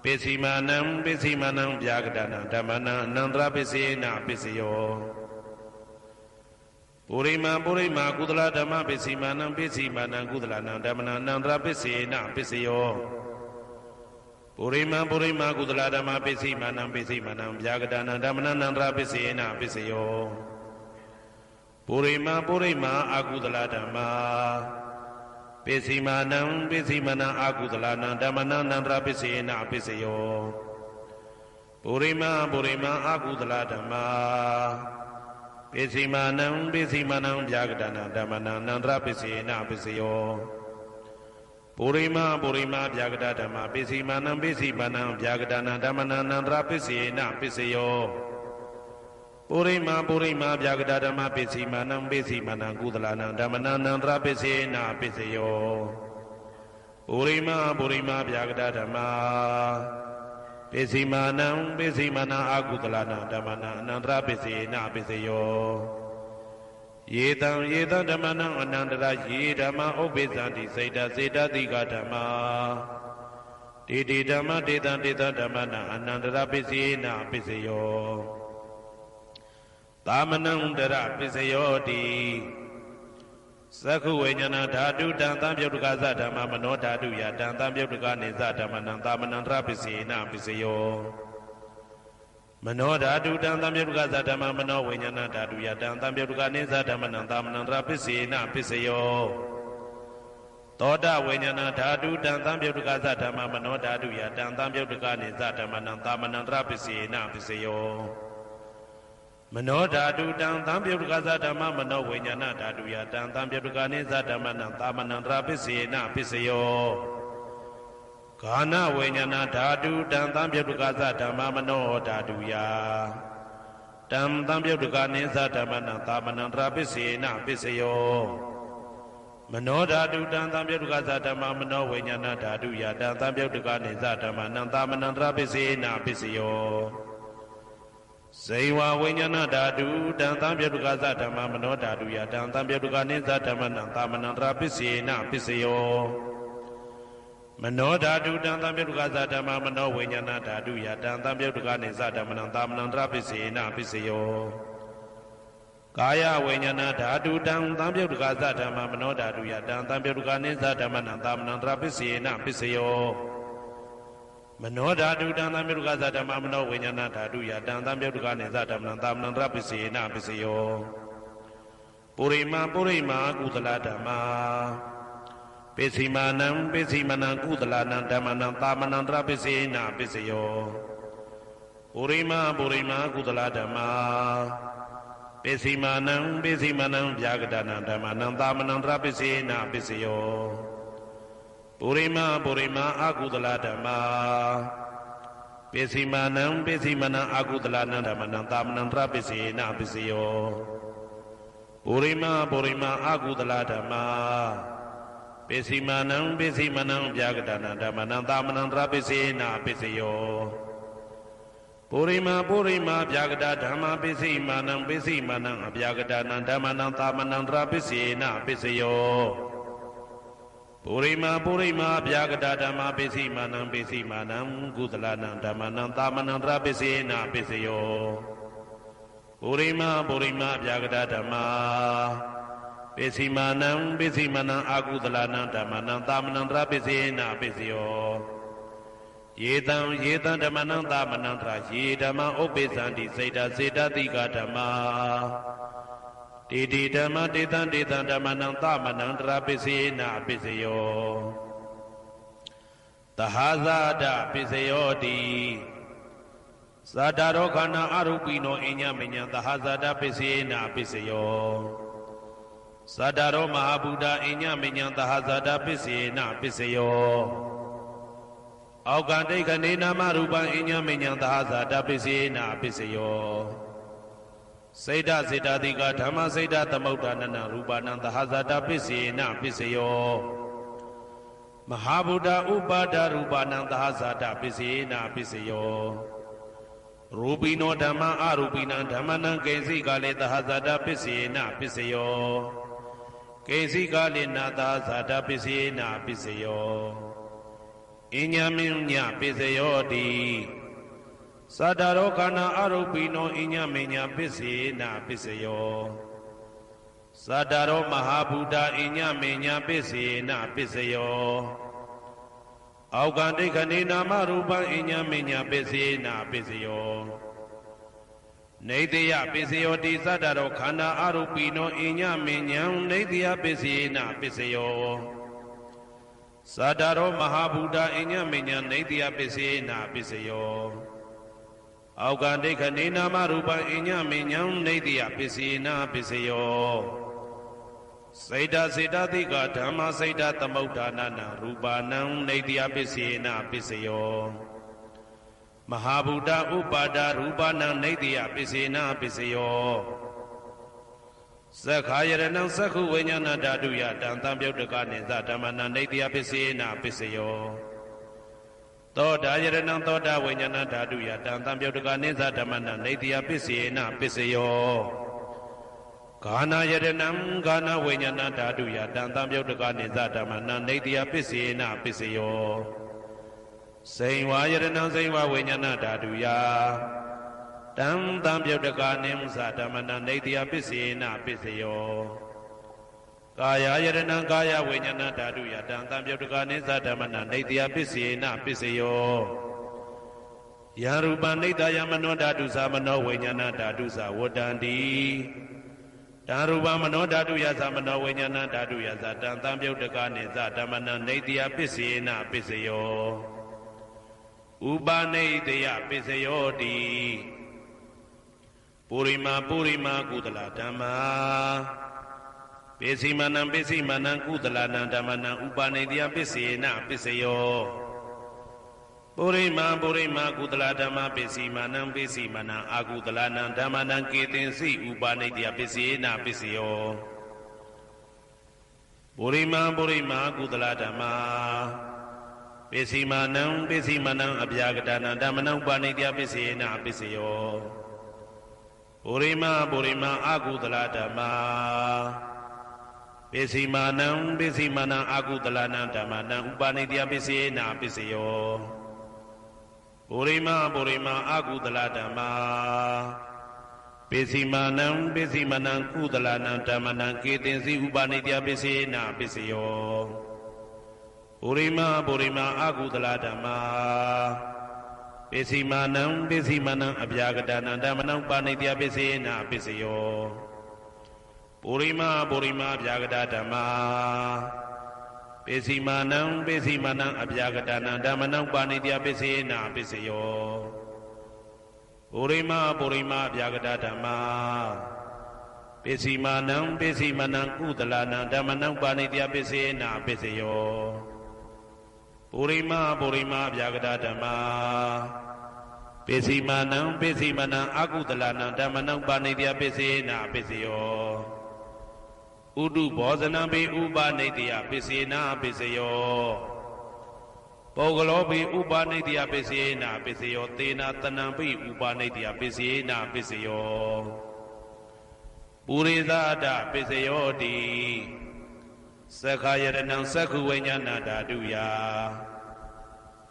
ပစ္စည်းမာနံဗျာကတနံဓမ္မနံအနန္တရပစ္စေနပစ္စယောပုရိမာကုသလဓမ္မပစ္စည်းမာနံကုသလနံဓမ္မနံအနန္တရပစ္စေနပစ္စယောပုရိမာကုသလဓမ္မပစ္စည်းမာနံဗျာကတနံဓမ္မနံအနန္တရပစ္စေနပစ္စယောပုရိမာအကုသလဓမ္မပစ္စည်းမာနံအကုသလနံဓမ္မနံအနန္တရပစ္စေနပစ္စယောပုရိမာအကုသလဓမ္မပစ္စည်းမာနံဗျာကတနံဓမ္မနံအနန္တရပစ္စေနပစ္စယောပုရိမာဗျာကတဓမ္မပစ္စည်းမာနံဗျာကတနံဓမ္မနံအနန္တရပစ္စေနပစ္စယောပုရိမာဗျာကတဓမ္မပစ္စည်းမာနံကုသလနံဓမ္မနံအနန္တရပစ္စေနပစ္စယောပုရိမာဗျာကတဓမ္မပစ္စည်းမာနံအကုသလနံဓမ္မနံအနန္တရပစ္စေနပစ္စယောယေတံဓမ္မနံအနန္တရယေဓမ္မဥပ္ပိသန္တိစေတသိကဓမ္မာတေဓမ္မတေတံဓမ္မနံအနန္တရပစ္စေနပစ္စယောသာမနံတရပစ္စယောတိသက္ခုဝိညာဏဓာတုတံသံပြုတ်တကသဓမ္မမနောဓာတုယတံသံပြုတ်တကနိသဓမ္မနံသာမနံတရပစ္စေနပစ္စယောမနောဓာတုတံသံပြုတ်တကသဓမ္မမနောဝိညာဏဓာတုယတံသံပြုတ်တကနိသဓမ္မနံသာမနံတရပစ္စေနပစ္စယောသောတဝိညာဏဓာတုတံသံပြုတ်တကသဓမ္မမနောဓာတုယတံသံပြုတ်တကနိသဓမ္မနံသာမနံတရပစ္စေနပစ္စယောမနောဓာတုတံသံပြုတ်တကသဓမ္မမနောဝိညာဏဓာတုယတံသံပြုတ်တကနိသဓမ္မနံသာမနံတရပစ္စေနပစ္စယောကာနဝိညာဏဓာတုတံသံပြုတ်တကသဓမ္မမနောဓာတုယတံသံပြုတ်တကနိသဓမ္မနံသာမနံတရပစ္စေနပစ္စယောမနောဓာတုတံသံပြုတ်တကသဓမ္မမနောဝိညာဏဓာတုယတံသံပြုတ်တကနိသဓမ္မနံသာမနံတရပစ္စေနပစ္စယောဇေဝဝိညာဏဓာတုတံသံပြုတ်တကသဓမ္မမနောဓာတုယတံသံပြုတ်တကနိသဓမ္မနံသာမနံတရပစ္စေနပစ္စယောမနောဓာတုတံသံပြုတ်တကသဓမ္မမနောဝိညာဏဓာတုယတံသံပြုတ်တကနိသဓမ္မနံသာမနံတရပစ္စေနပစ္စယောကာယဝိညာဏဓာတုတံသံပြုတ်တကသဓမ္မမနောဓာတုယတံသံပြုတ်တကနိသဓမ္မနံသာမနံတရပစ္စေနပစ္စယောမနောဓာတုတံသံပြုတ်တကသဓမ္မမနောဝိညာဏဓာတုယတံသံပြုတ်တကနိသဓမ္မနံသာမနံတရပစ္စေနပစ္စယောပုရိမာကုသလဓမ္မာပစ္စည်းမာနံကုသလနံဓမ္မနံသာမနံတရပစ္စေနပစ္စယောပုရိမာကုသလဓမ္မာပစ္စည်းမာနံဗျာကတနံဓမ္မနံသာမနံတရပစ္စေနပစ္စယောပုရိမာအကုသလဓမ္မာပစ္စည်းမာနံအကုသလနံဓမ္မနံသာမနံတရပစ္စေနပစ္စယောပုရိမာအကုသလဓမ္မာပ ပိစီမာနံပိစီမနံဗျာကတနာဓမ္မနံသာမနံတရာပိစေနာပိစယောပုရိမာဗျာကတဓမ္မပိစီမာနံပိစီမနံအဗျာကတနာဓမ္မနံသာမနံတရာပိစေနာပိစယောပုရိမာဗျာကတဓမ္မပိစီမာနံပိစီမာနံကုသလနံဓမ္မနံသာမနံတရာပိစေနာပိစယောပုရိမာဗျာကတဓမ္မပိစီမာနံအာကုသလနံဓမ္မနံသာမနံတရာပိစေနာပိစယောယေတံဓမ္မနံသာမနံတရာယေဓမ္မဥပ္ပေသန္တိစေတတိကဓမ္မာတေဓမ္မတေတံဓမ္မနံသာမနံတရာပိစေနာပိစယောသဟာဇာဒပိစယောတိသာဒရောခန္ဓာအရူပိနောအညမညံသဟာဇာဒပိစေနာပိစယောသာဒရောမဟာဗုဒ္ဓအညမညံသဟာဇာဒပိစေနာပိစယောအောက်ကတိခဏေနာမရူပံအညမညံသဟာဇာတပိစေနာပိစယောစေတစေတတိကဓမ္မစေတသမုဋ္ဌာနနရူပနံသဟာဇာတပိစေနာပိစယောမဟာဗုဒ္ဓဥပါဒရူပနံသဟာဇာတပိစေနာပိစယောရူပိနောဓမ္မအရူပိနံဓမ္မနံကိဉ္စိကလေသဟာဇာတပိစေနာပိစယောကိဉ္စိကလေနာသဟာဇာတပိစေနာပိစယောအညမညပိစယောတိသာဒရောခန္ဓာအရူပိနောအညမညပိစေနာပိစယောသာဒရောမဟာဗုဒ္ဓအညမညပိစေနာပိစယောအောက်ကတိခဏေနာမရူပံအညမညပိစေနာပိစယောနေတယပိစယောတိသာဒရောခန္ဓာအရူပိနောအညမညံနေတယပိစေနာပိစယောသာဒရောမဟာဗုဒ္ဓအညမညနေတယပိစေနာပိစယောအောက်ကတိခဏေနာမရူပံအညမညံနေတယပိစေနာပိစယောစေတတိကဓမ္မစေတသမုဋ္ဌာနနရူပနံနေတယပိစေနာပိစယောမဟာဗုဒ္ဓဥပါဒရူပနံနေတယပိစေနာပိစယောသက္ခာယရဏံသက္ခုဝိညာဏဓာတုယတံသံပြုတ်တကနိသဓမ္မနံနေတယပိစေနာပိစယောသောတာယရဏံသောတာဝိညာဏဓာတုယတံသံပြုတ်တကနိသဓမ္မနံနေတယပိစေနာပိစယောဂာနာယရဏံဂာနာဝိညာဏဓာတုယတံသံပြုတ်တကနိသဓမ္မနံနေတယပိစေနာပိစယောစိန်ဝါယရဏံစိန်ဝါဝိညာဏဓာတုယတံသံပြုတ်တကနိသဓမ္မနံနေတယပိစေနာပိစယောကာယယရဏံကာယဝိညာဏဓာတုယတံသံပြုတ်တကနိသဓမ္မနံနေတယပိစေနာပိစယောယရူပနိတယမနောဓာတုသမနောဝိညာဏဓာတုသဝတ္တန္တိတံရူပမနောဓာတုယသမနောဝိညာဏဓာတုယသတံသံပြုတ်တကနိသဓမ္မနံနေတယပိစေနာပိစယောဥပနိတယပိစယောတိပုရိမာကုသလဓမ္မာပိစီမနံကုသလနံဓမ္မနံဥပနိတယပိစေနာပိစယောပုရိမာကုသလဓမ္မပိစီမနံအာကုသလနံဓမ္မနံကေသင်္စိဥပနိတယပိစေနာပိစယောပုရိမာကုသလဓမ္မာပိစီမနံအဗျာကတနံဓမ္မနံဥပနိတယပိစေနာပိစယောပုရိမာအာကုသလဓမ္မာပိစီမနံအာကုသလနံဓမ္မနံဥပနိတယပိစေနာပိစယောပုရိမာအာကုသလဓမ္မာပိစီမနံကုသလနံဓမ္မနံကေသင်္စိဥပနိတယပိစေနာပိစယောပုရိမာအာကုသလဓမ္မာပိစီမနံအဗျာကတနံဓမ္မနံပါဏိတယပိစေနာပိစယောပုရိမာဗျာကတဓမ္မာပိစီမနံအဗျာကတနံဓမ္မနံပါဏိတယပိစေနာပိစယောပုရိမာဗျာကတဓမ္မာပိစီမနံကုသလနံဓမ္မနံပါဏိတယပိစေနာပိစယောပုရိမာဗျာကတဓမ္မာပိစီမနံအာကုသလနံဓမ္မနံပါဏိတယပိစေနာပိစယော ဥတုဘောဇနံပိဥပနိတ္တယပစ္စေနာပစ္စယောပုဂ္ဂလောပိဥပနိတ္တယပစ္စေနာပစ္စယောသေနာတဏံပိဥပနိတ္တယပစ္စေနာပစ္စယောပုရိသဒပစ္စယောတိသက္ခာယတနံသက္ခုဝိညာဏဓာတုယ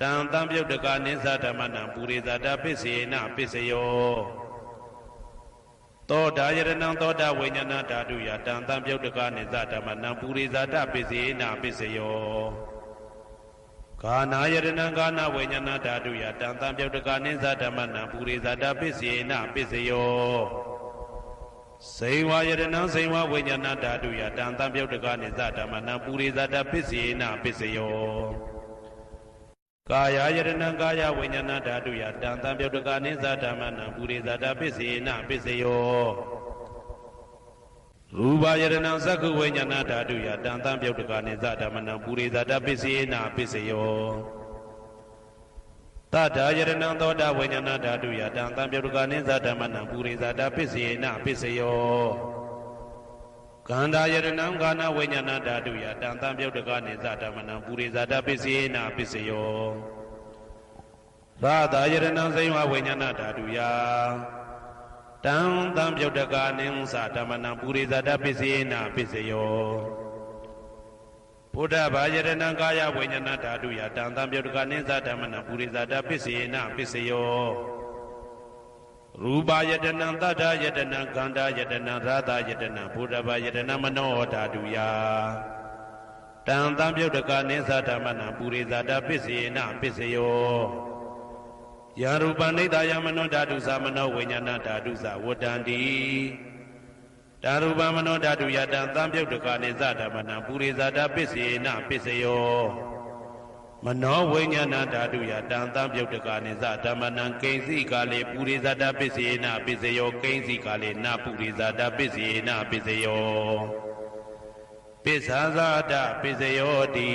တံတံပြုတ်တကနိသဓမ္မနံပုရိသဒပစ္စေနာပစ္စယောသောတာယတနံသောတာဝိညာဏဓာတုယတံတံပြုတ်တကနိသဓမ္မနံပုရိသဒပစ္စေနာပစ္စယောကာနာယတနံကာနဝိညာဏဓာတုယတံတံပြုတ်တကနိသဓမ္မနံပုရိသဒပစ္စေနာပစ္စယောစေဝယတနံစေဝဝိညာဏဓာတုယတံတံပြုတ်တကနိသဓမ္မနံပုရိသဒပစ္စေနာပစ္စယောကာယယတနံကာယဝိညာဏဓာတုယတံတံပြုတ်တကနိသဓမ္မနံပုရိသဒပစ္စေနာပစ္စယောရူပယတနံသက္ခုဝိညာဏဓာတုယတံတံပြုတ်တကနိသဓမ္မနံပုရိသဒပစ္စေနာပစ္စယောတတ္ထာယတနံသောတာဝိညာဏဓာတုယတံတံပြုတ်တကနိသဓမ္မနံပုရိသဒပစ္စေနာပစ္စယောကန္တာယတနံကာနဝိညာဏဓာတုယတံတံပြုတ်တကနိသဓမ္မနံပုရိသဒပစ္စေနာပစ္စယောသာသာယတနံစိဝဝိညာဏဓာတုယတံတံပြုတ်တကနိသဓမ္မနံပုရိသဒပစ္စေနာပစ္စယောဘုဒ္ဓဘာယတနံကာယဝိညာဏဓာတုယတံတံပြုတ်တကနိသဓမ္မနံပုရိသဒပစ္စေနာပစ္စယောရူပယတနံတတ္ထာယတနံခန္ဓာယတနံရာသယတနံဘုဒ္ဓဘာယတနံမနောဓာတုယတံတံပြုတ်တကနိသဓမ္မနံပုရိသဒပစ္စေနာပစ္စယောယရူပနိဒာယမနောဓာတုသမနောဝိညာဏဓာတုသဝတ္တန္တိဓာရူပမနောဓာတုယတံတံပြုတ်တကနိသဓမ္မနံပုရိသဒပစ္စေနာပစ္စယောမနောဝိညာဏဓာတုယတံတံပြုတ်တကနိသဓမ္မနံကိဉ္စီကာလေပုရိသဒပစ္စေနာပစ္စယောကိဉ္စီကာလေနပုရိသဒပစ္စေနာပစ္စယောပစ္ဆာဇာတပစ္စယောတိ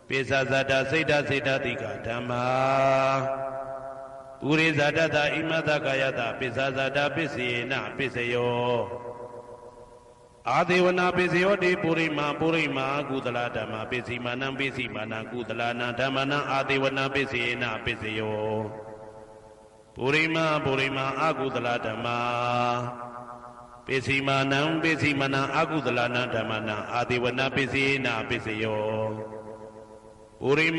ပိစ္ဆာဇာတစိတ်တစိတ်တတိကဓမ္မာပုရိသဒတဣမတကာယတပိစ္ဆာဇာတပစ္စေနာပစ္စယောအာဒေဝနာပိစယောတိပုရိမာကုသလဓမ္မာပိစီမာနံပိစီမာနံကုသလနာဓမ္မနံအာဒေဝနာပိစေနာပိစယောပုရိမာအကုသလဓမ္မာပိစီမာနံပိစီမာနံအကုသလနာဓမ္မနံအာဒေဝနာပိစေနာပိစယောပုရိ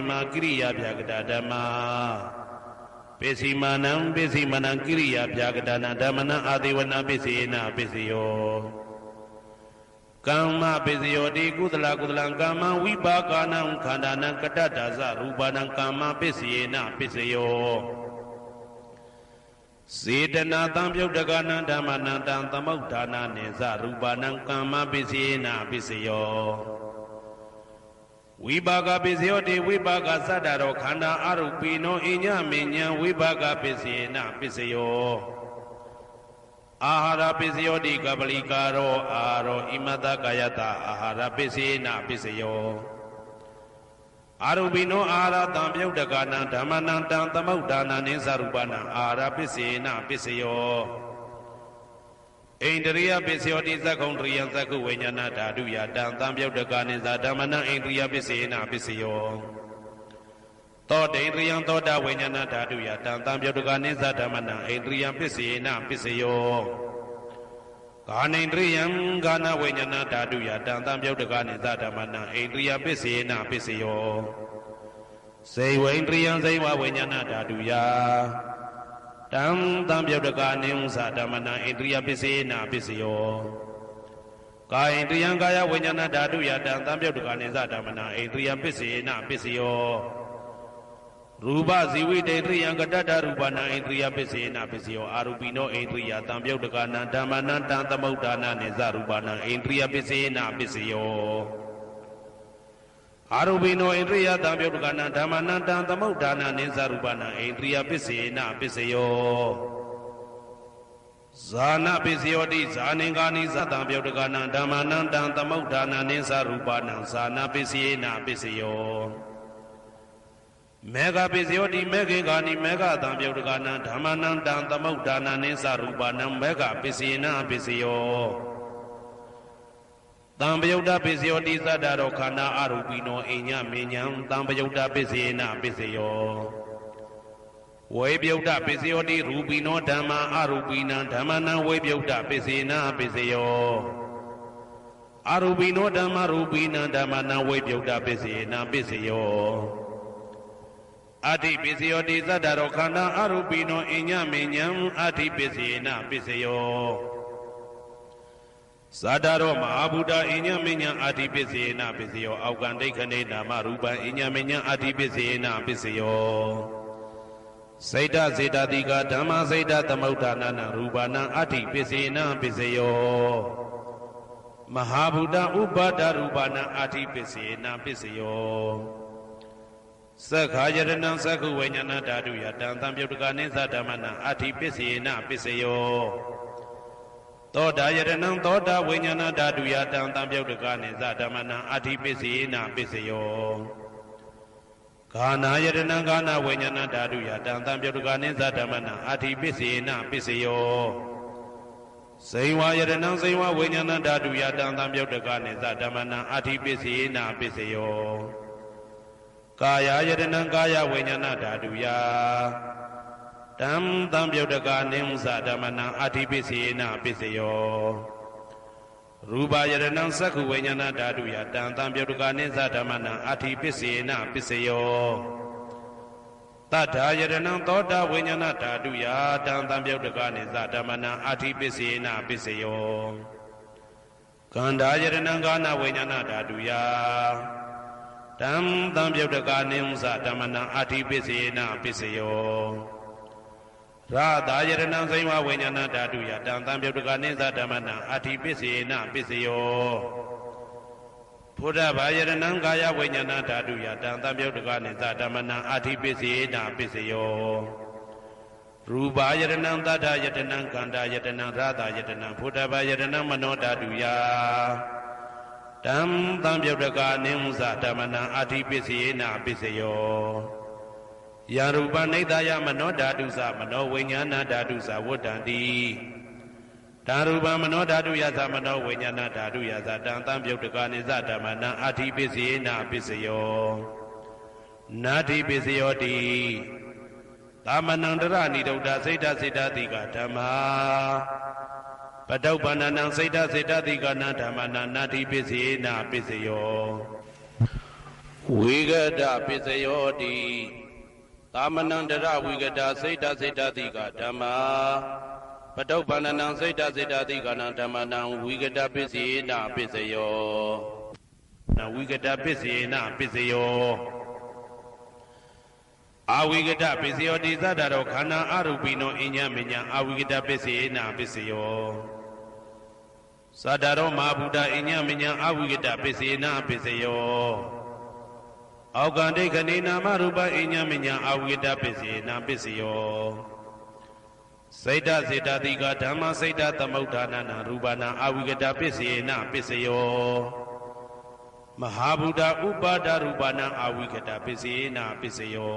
မာကိရိယာဗျာကတဓမ္မာပိစီမာနံကိရိယာဗျာကတနာဓမ္မနံအာဒေဝနာပိစေနာပိစယောကမ္မပိစယောတိကုသလကမ္မဝိပါကနံခန္ဓာနံကတ္တဒါဇရူပနံကမ္မပိစေနာပိစယောစေတနာတံပြုတ်တကနံဓမ္မနံတံသမုဋ္ဌာနာနေဇရူပနံကမ္မပိစေနာပိစယောဝိပါကပိစယောတိဝိပါကသတ္တရောခန္ဓာအရုပိနောအညမေညာဝိပါကပိစေနာပိစယောအာဟာရပိစယောတိကပလိကာရောအာရောဣမတကာယတအာဟာရပိစေနာပိစယောအာရုပိနောအာဟာရတံပြုတ်တကနံဓမ္မနံတံသမုဋ္ဌာနာနိသရူပနံအာဟာရပိစေနာပိစယောဣန္ဒရိယပိစယောတိသက္ကုံတရိယသက္ကုဝိညာဏဓာတုယတံတံပြုတ်တကနိသဓမ္မနံဣန္ဒရိယပိစေနာပိစယောသောတေန္ဒရိယသောတာဝိညာဏဓာတုယတံတံပြုတ်တကနိသဓမ္မနံဣန္ဒရိယပိစေနာပိစယောကာနိန္ဒရိယကာနဝိညာဏဓာတုယတံတံပြုတ်တကနိသဓမ္မနံဣန္ဒရိယပိစေနာပိစယောစေဝိန္ဒရိယစေဝဝိညာဏဓာတုယတံတံပြုတ်တကနိသဓမ္မနံဣန္ဒရိယပိစေနာပိစယောကာယိန္ဒရိယကာယဝိညာဏဓာတုယတံတံပြုတ်တကနိသဓမ္မနံဣန္ဒရိယပိစေနာပိစယောရူပဇီဝိတေတ္ရိယံကတ္တရူပနာဣန္ဒြိယပစ္စေနာပစ္စယောအာရူပိနောဣန္ဒြိယတံပြုတ်တကနံဓမ္မနံတံသမုဋ္ဌာနာနေဇရူပနံဣန္ဒြိယပစ္စေနာပစ္စယောအာရူပိနောဣန္ဒြိယတံပြုတ်တကနံဓမ္မနံတံသမုဋ္ဌာနာနေဇရူပနံဣန္ဒြိယပစ္စေနာပစ္စယောဇာနာပစ္စယောတိဇာနေကာနိသတံပြုတ်တကနံဓမ္မနံတံသမုဋ္ဌာနာနေဇရူပနံဇာနာပစ္စေနာပစ္စယောမေဃပိစယောတိမေခေကာနိမေဃတံပြုတ်တကနံဓမ္မနံတံသမုဋ္ဌာနာနိသရူပနံမေဃပိစေနာပိစယော တံပယုတ်တပစ္စယောတိသတ္တရောခန္ဓာအရူပိနောအိညာမေညာတံပယုတ်တပစ္စေနပစ္စယောဝေပြုတ်တပစ္စယောတိရူပိနောဓမ္မာအရူပိနံဓမ္မနံဝေပြုတ်တပစ္စေနပစ္စယောအရူပိနောဓမ္မရူပိနံဓမ္မနံဝေပြုတ်တပစ္စေနပစ္စယောအတိပစ္စယောတိသတ္တရောခန္ဓာအရူပိနောအိညာမေညာအတိပစ္စေနပစ္စယောသတ္တရောမဟာဗုဒ္ဓအိညာမေညာအတိပစ္စေနပစ္စယောအောက်ကံဒိဋ္ဌိနေနာမရူပံအိညာမေညာအတိပစ္စေနပစ္စယောစေတစေတတိကဓမ္မစေတသမုဋ္ဌာနနရူပနံအတိပစ္စေနပစ္စယောမဟာဗုဒ္ဓဥပါဒရူပနံအတိပစ္စေနပစ္စယောသက္ခာယတနံသက္ခုဝိညာဏဓာတုယတံသံပြုတ်တကနိသဓမ္မနံအတိပစ္စေနပစ္စယောသောတာယတနံသောတာဝိညာဏဓာတုယတံသံပြုတ်တကနိသဓမ္မနံအတိပစ္စေနပစ္စယောဂာနာယတနံဂာနာဝိညာဏဓာတုယတံသံပြုတ်တကနိသဓမ္မနံအတိပစ္စေနပစ္စယောဇိဝယတနံဇိဝဝိညာဏဓာတုယတံသံပြုတ်တကနိသဓမ္မနံအတိပစ္စေနပစ္စယောကာယယတနံကာယဝိညာဏဓာတုယတံသံပြုတ်တကနိသဓမ္မနံအတိပစ္စေနပစ္စယောရူပယတနံသက္ခုဝိညာဏဓာတုယတံသံပြုတ်တကနိသဓမ္မနံအတိပစ္စေနပစ္စယောတတ္ထာယတနံသောတာဝိညာဏဓာတုယတံသံပြုတ်တကနိသဓမ္မနံအတိပစ္စေနပစ္စယောကန္ဓာယတနံကာနဝိညာဏဓာတုယတံသံပြုတ်တကနိသဓမ္မနံအတိပစ္စေနပစ္စယောရာသာယတနံဇိဝဝိညာဏဓာတုယတံသံပြုတ်တကနိသဓမ္မနံအတိပစ္စေနပစ္စယောဘုဒ္ဓဘာယတနံကာယဝိညာဏဓာတုယတံသံပြုတ်တကနိသဓမ္မနံအတိပစ္စေနပစ္စယောရူပယတနံသတ္တယတနံခန္ဓာယတနံရာသာယတနံဘုဒ္ဓဘာယတနံမနောဓာတုယတံသံပြုတ်တကနိသဓမ္မနံအတိပစ္စေနပစ္စယောယရူပနိဒာယမနောဓာတုသမနောဝိညာဏဓာတုသဝတ္တံတိဓာရူပမနောဓာတုယသမနောဝိညာဏဓာတုယသတံသံပြုတ်တကနိသဓမ္မနံအတိပစ္စေနပစ္စယောနာတိပစ္စယောတိသမနံတရဏိဒုဒ္ဓစိတ်တစေတတိကဓမ္မာပတုပ္ပန္နံစိတ်တစေတတိကနဓမ္မနံနာတိပစ္စေနပစ္စယောဝိဂဒပစ္စယောတိသမနံတရဝိကတာစိတ်တစေတတိကဓမ္မာပတုပ္ပန္နံစိတ်တစေတတိကနဓမ္မနံဝိကတပစ္စေနပစ္စယောနဝိကတပစ္စေနပစ္စယောအဝိကတပစ္စယောတိသတ္တရောခန္ဓာအရူပိနောအိညာမေညာအဝိကတပစ္စေနပစ္စယောသတ္တရောမဟာဗုဒ္ဓအိညာမေညာအဝိကတပစ္စေနပစ္စယောအောက်ကံဒိဋ္ဌိနေနာမရူပအိညာမညာအဝိကတပစ္စေနပစ္စယောစေတစေတတိကဓမ္မစေတသမုဋ္ဌာနနာရူပနာအဝိကတပစ္စေနပစ္စယောမဟာဗုဒ္ဓဥပါဒရူပနာအဝိကတပစ္စေနပစ္စယော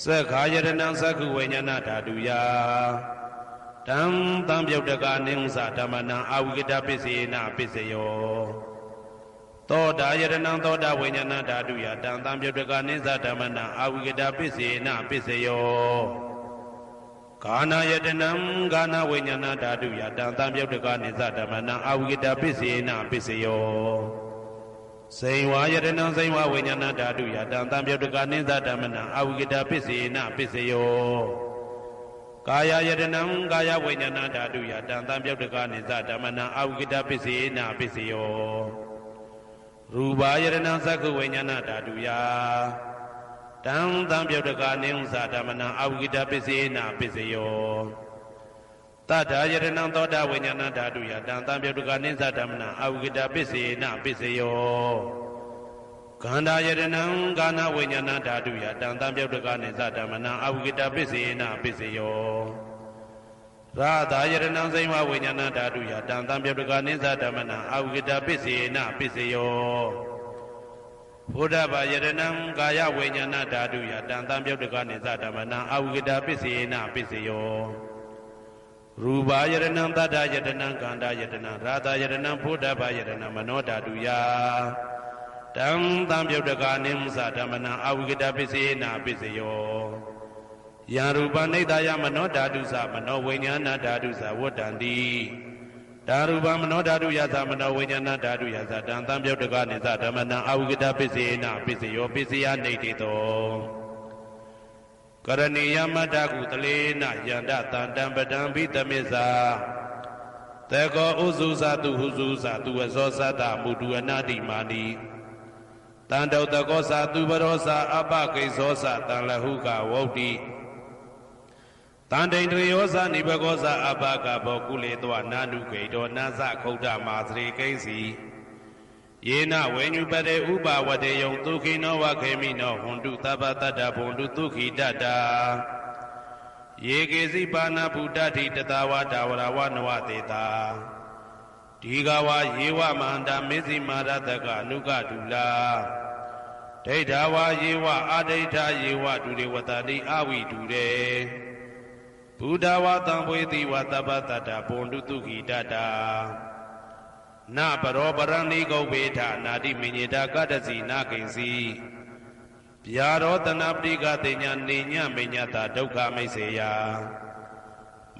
သက္ခာယတနံသက္ခုဝိညာဏဓာတုယတံသံပြုတ်တကနိသဓမ္မနံအဝိကတပစ္စေနပစ္စယောသောတာယတနံသောတာဝိညာဏဓာတုယတံသံပြုတ်တကနိသဓမ္မနံအဝိကတပစ္စေနပစ္စယောဂာနာယတနံဂာနာဝိညာဏဓာတုယတံသံပြုတ်တကနိသဓမ္မနံအဝိကတပစ္စေနပစ္စယောဇိဝယတနံဇိဝဝိညာဏဓာတုယတံသံပြုတ်တကနိသဓမ္မနံအဝိကတပစ္စေနပစ္စယောကာယယတနံကာယဝိညာဏဓာတုယတံသံပြုတ်တကနိသဓမ္မနံအဝိကတပစ္စေနပစ္စယောရူပယတနံသက္ခုဝိညာဏဓာတုယတံသံပြုတ်တကနိသဓမ္မနံအဝိကတပစ္စေနပစ္စယောတတ္ထာယတနံသောတာဝိညာဏဓာတုယတံသံပြုတ်တကနိသဓမ္မနံအဝိကတပစ္စေနပစ္စယောခန္ဓာယတနံကာနဝိညာဏဓာတုယတံသံပြုတ်တကနိသဓမ္မနံအဝိကတပစ္စေနပစ္စယောရာသာယတနံဇိဝဝိညာဏဓာတုယတံသံပြုတ်တကနိသဓမ္မနံအဝိကတပစ္စေနပစ္စယောဘုဒ္ဓဘာယတနံကာယဝိညာဏဓာတုယတံသံပြုတ်တကနိသဓမ္မနံအဝိကတပစ္စေနပစ္စယော ရူပယတနံသတ္တယတနံကန္တာယတနံရာသယတနံဘုဒ္ဓဘာယတနံမနောဓာတုယတံသံပြုတ်တကာနိမသဓမ္မနံအဝိကတပစ္စေနာပစ္စယောယံရူပနိဒာယမနောဓာတုသမနောဝိညာဏဓာတုသဝတ္တန္တိဒါရူပမနောဓာတုယသမနောဝိညာဏဓာတုယသတံသံပြုတ်တကာနိသဓမ္မနံအဝိကတပစ္စေနာပစ္စယောပစ္စယနေတိတောကရဏီယမတ္တကုတလေနယန္တတံတံပတံဘိတမေသာတေကောဥစုသတုဟုစုသတုဝဇောသတ္တမုတုအနာတိမာနိတံတောတကောသတုပရောသအပကိဇောသတံလဟုကဝုတ်တိတံတိန်တယောသနိဘကောသအပကဘောကုလေတောနာနုဂိတောနာသခုဒ္ဓမာသရေကိဉ္စီယေနဝေညုပတေဥပဝတေယံဒုခိနောဝခေမိနောဟွန်တုသဗ္ဗတတ္တဘွန်တုဒုခိတတ္တာယေကေစီပါဏဗုဒ္ဓတိတတဝါဒါဝရဝနဝတေတာဒီဃဝါယေဝမန္တမေဇိမာရတကအနုကဒုလာဒိဋ္ဌာဝါယေဝအာဒိဋ္ဌာယေဝဒုရေဝတတိအဝိဒုရေဘုဒ္ဓဝါတံဝေတိဝသဗ္ဗတတ္တဘွန်တုဒုခိတတ္တာနပရောပရဏိကုဗ္ဗေထနာတိမညေတာကတ္တစီနာကိဉ္စီဗျာရောတနာပတိကတိညာနေညမညတာဒုက္ခမိတ်စေယ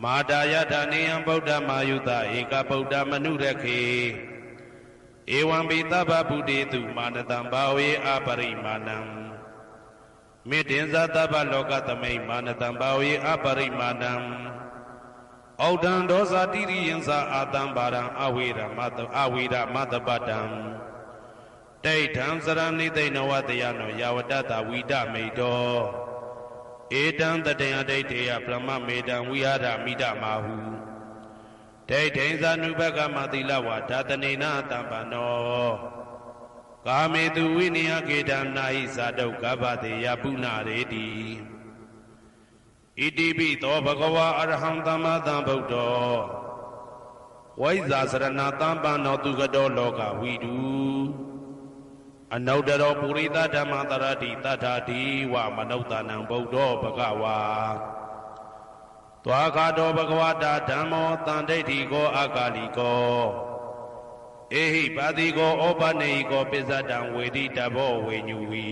မာတာယထာနေယံဗုဒ္ဓမာယုတဧကဗုဒ္ဓမနုရခေဧဝံပိသဗ္ဗဗုတေတုမာနတံဘာဝေအပရိမာဏံမေတ္တင်္ဇသဗ္ဗလောကသမိမာနတံဘာဝေအပရိမာဏံဩဒံဒောဇာတိရိယံသာအာတံဘာရံအဝေရမတပတံဒိဋ္ဌံစရဏိသိဏဝတယနောယဝတတဝိဒမိတောဧတံတတေယဒိဋ္ဌေယပရမမေတံဝိဟာရမိဒမာဟုဒိဋ္ဌိဇာနုဘကမတိလဝါဓာတနေနတံပနောကာမေတုဝိနယကေတံနာဟိဇာတုကဗ္ဗတေယပုဏ္ဏရေတိဣတိပိသောဘဂဝါအရဟံသမ္မာသမ္ဗုဒ္ဓောဝိဇာစရဏသမ္ပန္နောသူကတောလောကဝိတုအနုတ္တရောပုရိသဓမ္မတရတိတထာတိဝမနုဿာနံဗုဒ္ဓောဘဂဝါသွားခါတောဘဂဝတာဓမ္မောတန်ဒိဋ္ဌိကောအာကာလိကောဧဟိပါတိကောဩပနေဟိကောပိစ္ဆတံဝေတိတဘောဝေညူဝီ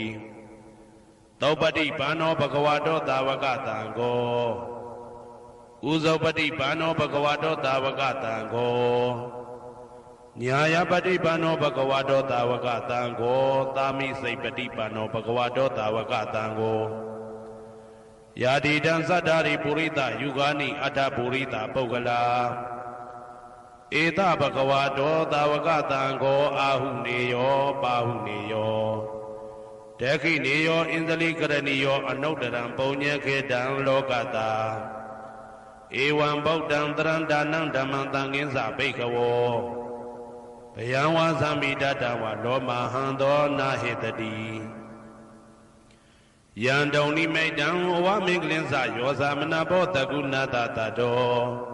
သောပတိဘာနောဘဂဝတောသာဝကတံကောဥဇောပတိဘာနောဘဂဝတောသာဝကတံကောညာယပတိဘာနောဘဂဝတောသာဝကတံကောသာမိစိတ်ပတိဘာနောဘဂဝတောသာဝကတံကောယာတိတံသတ္တာရိပုရိသယုဂာနိအတ္တပုရိသပုဂ္ဂလာဧတဘဂဝတောသာဝကတံကောအာဟုနေယောပါဟုနေယောဒခိနေယောဣန္ဒလိကရဏီယောအနုတ္တရံပုံညေခေတံလောကတာဧဝံဗုဒ္ဓံတရံဒါနံဓမ္မံသံဃင်းစဘိက္ခဝောဘယံဝါသမိတတဝလောမဟံသောနာဟေတတိယံတုံနိမိတံဩဝမင်္ဂလင်းစယောသမနာဘောတကုဏတတတော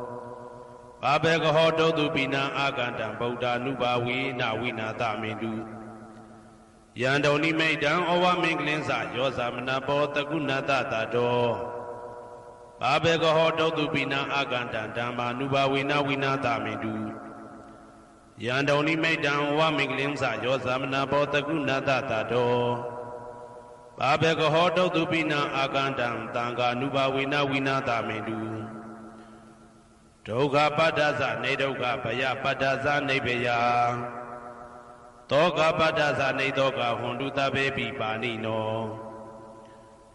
ဘာဘေကဟောတုတုပိနံအာကန္တံဗုဒ္ဓ ानु ဘာဝေနဝိနာသမိတုယံတုံနိမိတံဩဝမင်္ဂလင်းစယောသမနာဘောတကုဏတတတောဘာဘေကဟောတုတုပိနံအာကန္တံဓမ္မာ ानु ဘာဝေနဝိနာသမိတုယံတုံနိမိတံဩဝမင်္ဂလင်းစယောသမနာဘောတကုဏတတတောဘာဘေကဟောတုတုပိနံအာကန္တံသံဃာ ानु ဘာဝေနဝိနာသမိတုဒုက္ခပတ္တသနေဒုက္ခဘယပတ္တသနေဘယသောကပတ္တသနေသောကဟွန်တုတဘေပိပါဏိနော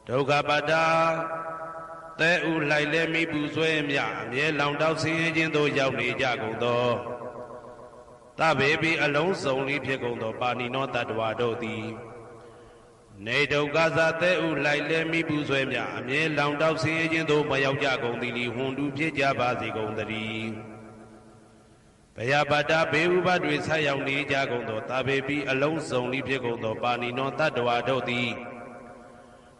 ဒုက္ခပတ္တသဲဥလိုက်လဲမိပူဆွဲမြအမြဲလောင်တောက်ဆင်းရဲခြင်းသို့ရောက်နေကြကုန်သောတဘေပိအလုံးစုံလေးဖြစ်ကုန်သောပါဏိနောတတ္တဝါတို့သည်နေဒုက္ခသသဲဥလိုက်လဲမိပူဆွဲမြအမြဲလောင်တောက်ဆင်းရဲခြင်းသို့မရောက်ကြကုန်သည်လီဟွန်တုဖြစ်ကြပါစေကုန်သတည်းဘယပတ္တဘေဥပတွေဆက်ရောက်နေကြကုန်သောတာဘေပိအလုံးစုံလေးဖြစ်ကုန်သောပါဏိနောတတ္တဝါတို့သည်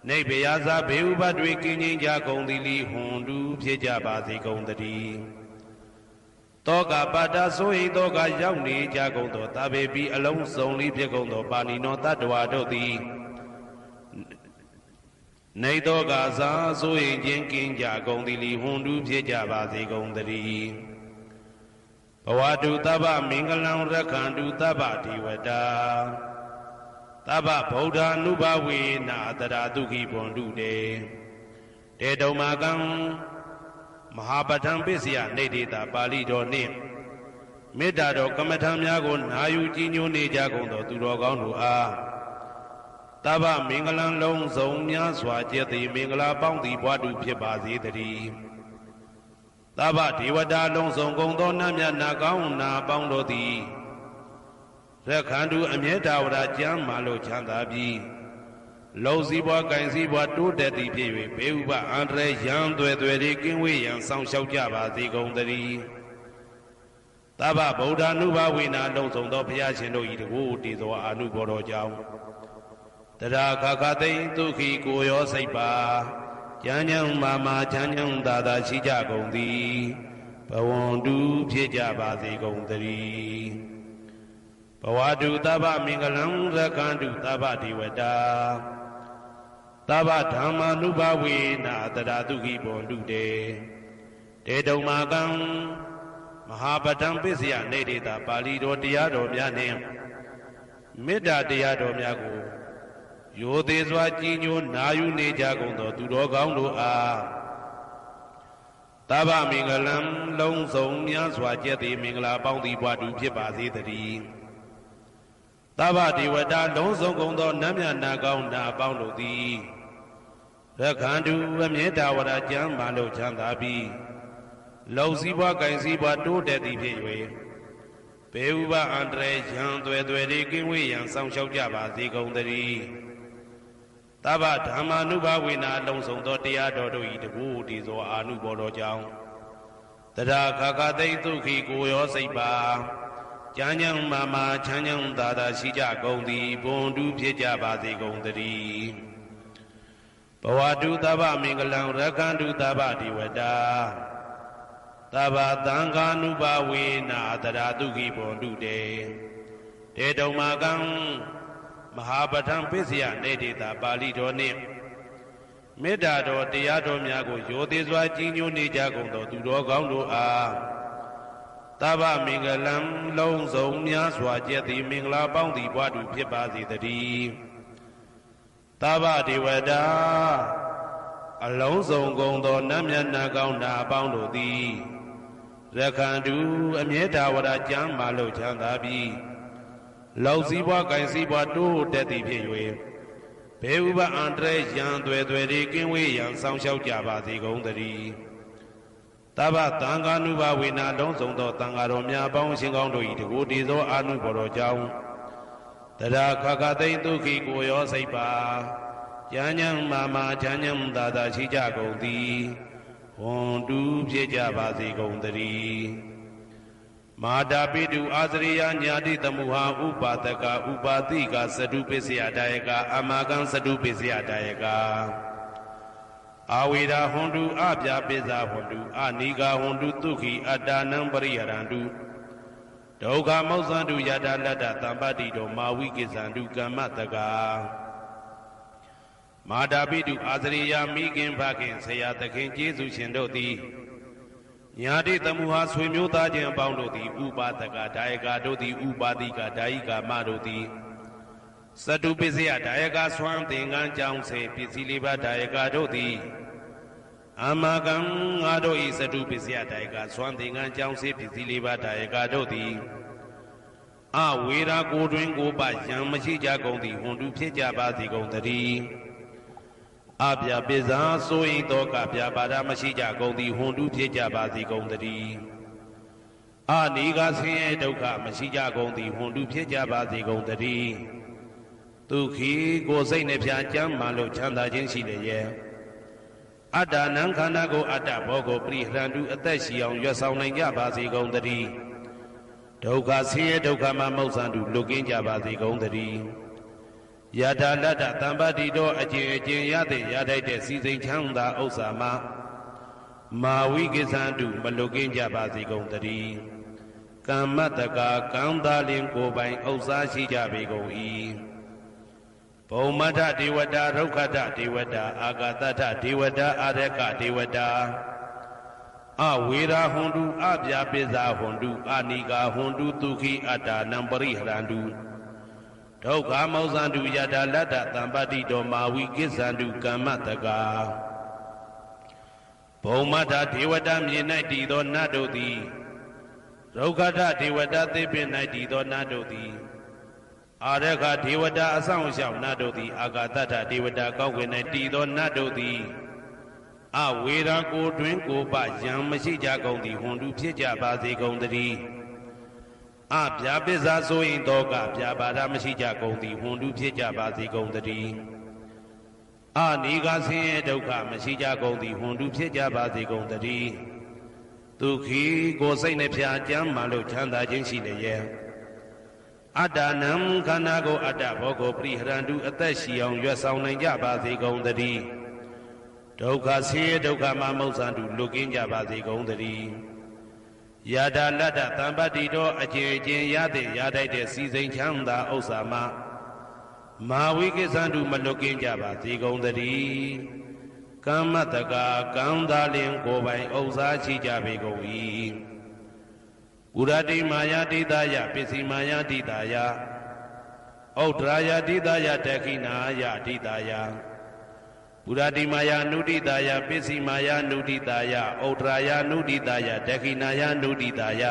နေဘယဇဘေဥပတွေကင်းငြိမ်းကြကုန်သည်လီဟွန်တုဖြစ်ကြပါစေကုန်သတည်းတောကပတ္တဆိုဟိတောကရောက်နေကြကုန်သောတာဘေပိအလုံးစုံလေးဖြစ်ကုန်သောပါဏိနောတတ္တဝါတို့သည် နေသောကစားဆိုရင်ချင်းကင်းကြကုန်သည်လီဟွန်တူဖြစ်ကြပါစေကုန်သတည်းဘဝတုတဗ္ဗမင်္ဂလံရက္ခန္တုတဗ္ဗဒေဝတာတဗ္ဗဗုဒ္ဓ ानु ဘဝေနာတရာဒုက္ခိဘွန်တုတေတေတုံမာကံမဟာပဋ္ဌံပစ္စယနေတေတာပါဠိတော်နှင့်မေတ္တာတော်ကမ္မထံများကိုနာယူကြည်ညိုနေကြကုန်သောသူတော်ကောင်းတို့အားတဗ္ဗမင်္ဂလံလုံးစုံများစွာကျက်သည်မင်္ဂလာပေါင်းသည်ဘွားတူဖြစ်ပါစေတည်းတဗ္ဗဒေဝတာလုံးစုံကုန်သောနတ်မြတ်နာကောင်းနာပေါင်းတို့သည်ရက္ခန္တုအမြဲတဝရကျမ်းမာလို့ချမ်းသာပြီးလုံစည်းပွားကင်စည်းပွားတိုးတက်သည်ဖြစ်၍ဘေဥပအန္တရာယ်ရန်သွဲသွဲတွေကင်းဝေးရန်ဆောင်ရှောက်ကြပါစေကုန်သတည်းတဗ္ဗဗုဒ္ဓ ानु ဘဝေနာလုံးစုံသောဘုရားရှင်တို့၏တကူတည်သောအာနုဘောတော်ကြောင့်တရာခခသိမ့်ဒုက္ခိကိုရောစိတ်ပါကျမ်းချမ်းမာချမ်းချမ်းသာသာရှိကြကုန်သည်ဘဝန္တုဖြစ်ကြပါစေကုန်သတည်းဘဝတုတဗ္ဗမင်္ဂလံရက္ခန္တုတဗ္ဗဒေဝတာတဗ္ဗဓမ္မာနုဘဝေနာတရာဒုက္ခိဘွန်တုတေတေတုံမာကံမဟာပဋ္ဌံပစ္စယနေတေတာပါဠိတော်တရားတော်များနှင့်မေတ္တာတရားတော်များကိုရိုသေစွာကြည်ညိုနာယူနေကြကုန်သောသူတော်ကောင်းတို့အားတဗ္ဗမင်္ဂလံလုံးစုံများစွာကျက်သည်မင်္ဂလာပေါင်းသည်ဘွားတူဖြစ်ပါစေတည်းတဗ္ဗဒေဝတာလုံးစုံကုန်သောနတ်မြတ်နာကောင်းနာပေါင်းတို့သည်ရက္ခန္တုအမြဲတဝရကျမ်းမာလို့ချမ်းသာပြီးလုံစည်းပွားကင်စည်းပွားတိုးတက်သည်ဖြစ်၍ဘေဥပအန္တရာယ်ရန်သွဲသွဲတွေကင်းဝေးရန်ဆောင်ရှောက်ကြပါစေကုန်သတည်းတဗ္ဗဓမ္မာနုဘဝေနာလုံးစုံသောတရားတော်တို့၏တကူတည်သောအာနုဘောတော်ကြောင့်တရာခခသိမ့်ဒုက္ခိကိုရောစိတ်ပါကျမ်းချမ်းမာချမ်းချမ်းသာသာရှိကြကုန်သည်ဘွန်တူဖြစ်ကြပါစေကုန်သတည်းဘဝတုတဗ္ဗမင်္ဂလံရက္ခန္တုတဗ္ဗဒေဝတာတဗ္ဗသံဃာနုဘဝေနာတရာဒုက္ခိဘွန်တုတေတေတုံမာကံမဟာပဋ္ဌံပစ္စယနေတေတာပါဠိတော်နှင့်မေတ္တာတော်တရားတော်များကိုရိုသေစွာကြည်ညိုနေကြကုန်သောသူတော်ကောင်းတို့အားတဗ္ဗမင်္ဂလံလုံးစုံများစွာကျက်သည်မင်္ဂလာပေါင်းသည်ဘွားတူဖြစ်ပါစေတည်းတဗ္ဗဒေဝတာအလုံးစုံကုန်သောနတ်မြတ်နာကောင်းနာပေါင်းတို့သည်ရက္ခန္တုအမြဲတဝရကျမ်းမာလို့ချမ်းသာပြီးလုံစည်းပွားကင်စည်းပွားတိုးတက်သည်ဖြစ်၍ဘေဥပအန္တရာယ်ရန်သွဲသွဲတွေကင်းဝေးရန်ဆောင်ရှောက်ကြပါစေကုန်သတည်းတဗ္ဗသံဃာနုဘဝေနာလုံးစုံသောသံဃာတော်များပေါင်းရှင်ကောင်းတို့၏တကူတည်သောအာနုဘော်တော်ကြောင့်တရာခခသိမ့်ဒုက္ခိကိုရောစိတ်ပါကျမ်းချမ်းမာချမ်းချမ်းသာသာရှိကြကုန်သည်ဟွန်တူဖြစ်ကြပါစေကုန်သတည်းမာတာပိတုအာသရိယညာတိတမုဟာဥပါဒကဥပါတိကသတုပစ္စယဒါယကအမာကံသတုပစ္စယဒါယကအာဝေဒဟွန်တုအပြပိဇာဟွန်တုအနိဂါဟွန်တုဒုက္ခိအတ္တနံပရိဟရန္တုဒုက္ခမောဇ္ဇန္တုယတာလတ္တတမ္ပတိတောမာဝိကိဇန္တုကမ္မတကာမာတာပိတုအာသရိယမိခင်ဖခင်ဆရာသခင်ကျေးဇူးရှင်တို့သည်ညာတိတမုဟာဆွေမျိုးသားချင်းအပေါင်းတို့သည်ဥပါဒကဒါယကတို့သည်ဥပါတိကဒါယိကာမတို့သည်သတုပစ္စယဒါယကဆွမ်းသင်္ကန်းကြောင်းစေပစ္စည်းလေးပါးဒါယကတို့သည်အမကံငါတို့ဤသတုပစ္စယဒါယကဆွမ်းသင်္ကန်းကြောင်းစေပစ္စည်းလေးပါးဒါယကတို့သည်အဝေရာကိုတွင်ကိုပယံမရှိကြကုန်သည်ဟွန်တုဖြစ်ကြပါစေကုန်သတည်းအပြပိဇာဆိုရင်တော့ကပြပါဒမရှိကြကုန်သည်ဟွန်တုဖြစ်ကြပါစေကုန်သတည်းအနိဂဆင်းရဲဒုက္ခမရှိကြကုန်သည်ဟွန်တုဖြစ်ကြပါစေကုန်သတည်းဒုက္ခိကိုယ်စိတ်နှပြကျမ်းမှလို့ချမ်းသာခြင်းရှိလျက်အတ္တနံခန္ဓာကိုအတ္တဘောကိုပရိဟရန္တုအသက်ရှိအောင်ရွတ်ဆောင်နိုင်ကြပါစေကုန်သတည်းဒုက္ခဆင်းရဲဒုက္ခမှမောဇ္ဇန္တုလွတ်ကင်းကြပါစေကုန်သတည်းယထာလတ္တတမ္ပတိတောအကျင့်အကျင့်ရတဲ့ရထိုက်တဲ့စီစိန်ချမ်းသာဥစ္စာမှာမာဝိကိသန္တုမလွတ်ကင်းကြပါစေကုန်သတည်းကမ္မတကာကံသာလင်ကိုယ်ပိုင်ဥစ္စာရှိကြပေကုန်၏ ဘုံမထဒေဝတာရုက္ခထဒေဝတာအာဂတထဒေဝတာအာရကဒေဝတာအဝေရာဟွန်တုအပြာပိဇာဟွန်တုအာနိကာဟွန်တုဒုခိအတ္တနံပရိဟရန္တုဒုက္ခမောဇန္တုယတာလတ္တသံပတိတောမာဝိကိစ္ဆန္တုကမ္မတကာဘုံမထဒေဝတာမြေ၌တည်သောနတ်တို့သည်ရုက္ခထဒေဝတာသေပင်၌တည်သောနတ်တို့သည်အာရကဒေဝတာအဆောင်ရှောက်နတ်တို့သည်အာဂတထဒေဝတာကောက်ွယ်၌တည်သောနတ်တို့သည်အဝေရာကိုတွင်ကိုပယံမရှိကြကုန်သည်ဟွန်တုဖြစ်ကြပါစေကုန်တည်းအဗျာပစ္စာဆိုရင်တော့ကဗျာပါဒမရှိကြကုန်သည်ဟွန်တုဖြစ်ကြပါစေကုန်တည်းအနိကဆင်းရဲဒုက္ခမရှိကြကုန်သည်ဟွန်တုဖြစ်ကြပါစေကုန်တည်းဒုက္ခိကိုယ်စိတ်နှဖျားကြမ်းမှလို့ချမ်းသာခြင်းရှိလျက်အတ္တနံခန္ဓာကိုအတ္တဘောကိုပရိဟရန္တုအသက်ရှိအောင်ရွတ်ဆောင်နိုင်ကြပါစေကုန်တည်းဒုက္ခဆင်းရဲဒုက္ခမှမုတ်ဆန္တုလွတ်ကင်းကြပါစေကုန်တည်းယတာလတ္တသံပတ္တိတောအကျဉ်အကျဉ်ရတဲ့ရတိုက်တဲ့စီစိန်ချမ်းသာဥစ္စာမှမာဝိကိစ္ဆန္တုမလွတ်ကင်းကြပါစေကုန်တည်းကမ္မတကာကံသာလင်ကိုယ်ပိုင်ဥစ္စာရှိကြပေကုန်၏ဥရတိမာယာတိတယပစ္စည်းမာယာတိတယဩဒရာယတိတယတခိနာယတိတယဥရတိမာယာနုတိတယပစ္စည်းမာယာနုတိတယဩဒရာယနုတိတယတခိနာယနုတိတယ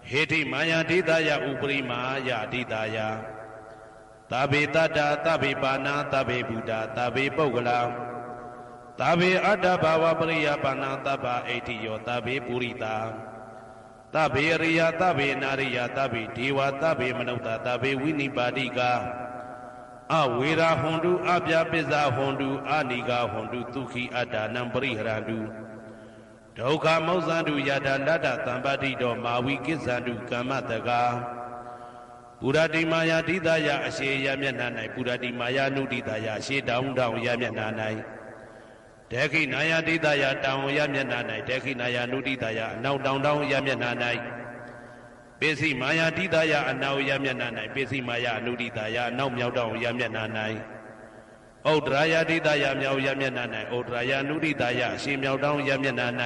ဟေတိမာယာတိတယဥပရိမာယတိတယသဗ္ဗေတတ္တာသဗ္ဗေပါဏာသဗ္ဗေဘုဒ္ဓသဗ္ဗေပုဂ္ဂလာသဗ္ဗေအတ္တဘာဝပရိယပါဏာသဗ္ဗအိဋ္ဌိယောသဗ္ဗေပုရိတာသဗ္ဗေရိယသဗ္ဗေနာရိယသဗ္ဗေဒေဝသဗ္ဗေမနုဿသဗ္ဗေဝိနိပါတိကအဝေရာဟွန်တုအပြာပစ္စာဟွန်တုအာနိကာဟွန်တုဒုက္ခိအတ္တနံပရိဟရန္တုဒုက္ခမောဇန္တုယတာလတ္တသံပတိတောမာဝိကိစ္ဆန္တုကမ္မတကာပုရတိမာယာတိတယအရှိယမျက်နှာ၌ပုရတိမာယာနုတိတယအရှိတောင်းတောင်းယမျက်နှာ၌တေခိနာယတိတယတောင်းယမျက်နှာ၌တေခိနာယနုတိတယအနောက်တောင်းတောင်းယမျက်နှာ၌ပစ္စည်းမာယာတိတယအနောက်ယမျက်နှာ၌ပစ္စည်းမာယာအနုတိတယအနောက်မြောက်တောင်းယမျက်နှာ၌ဩဒရာယတိတယမြောက်ယမျက်နှာ၌ဩဒရာယနုတိတယအရှိမြောက်တောင်းယမျက်နှာ၌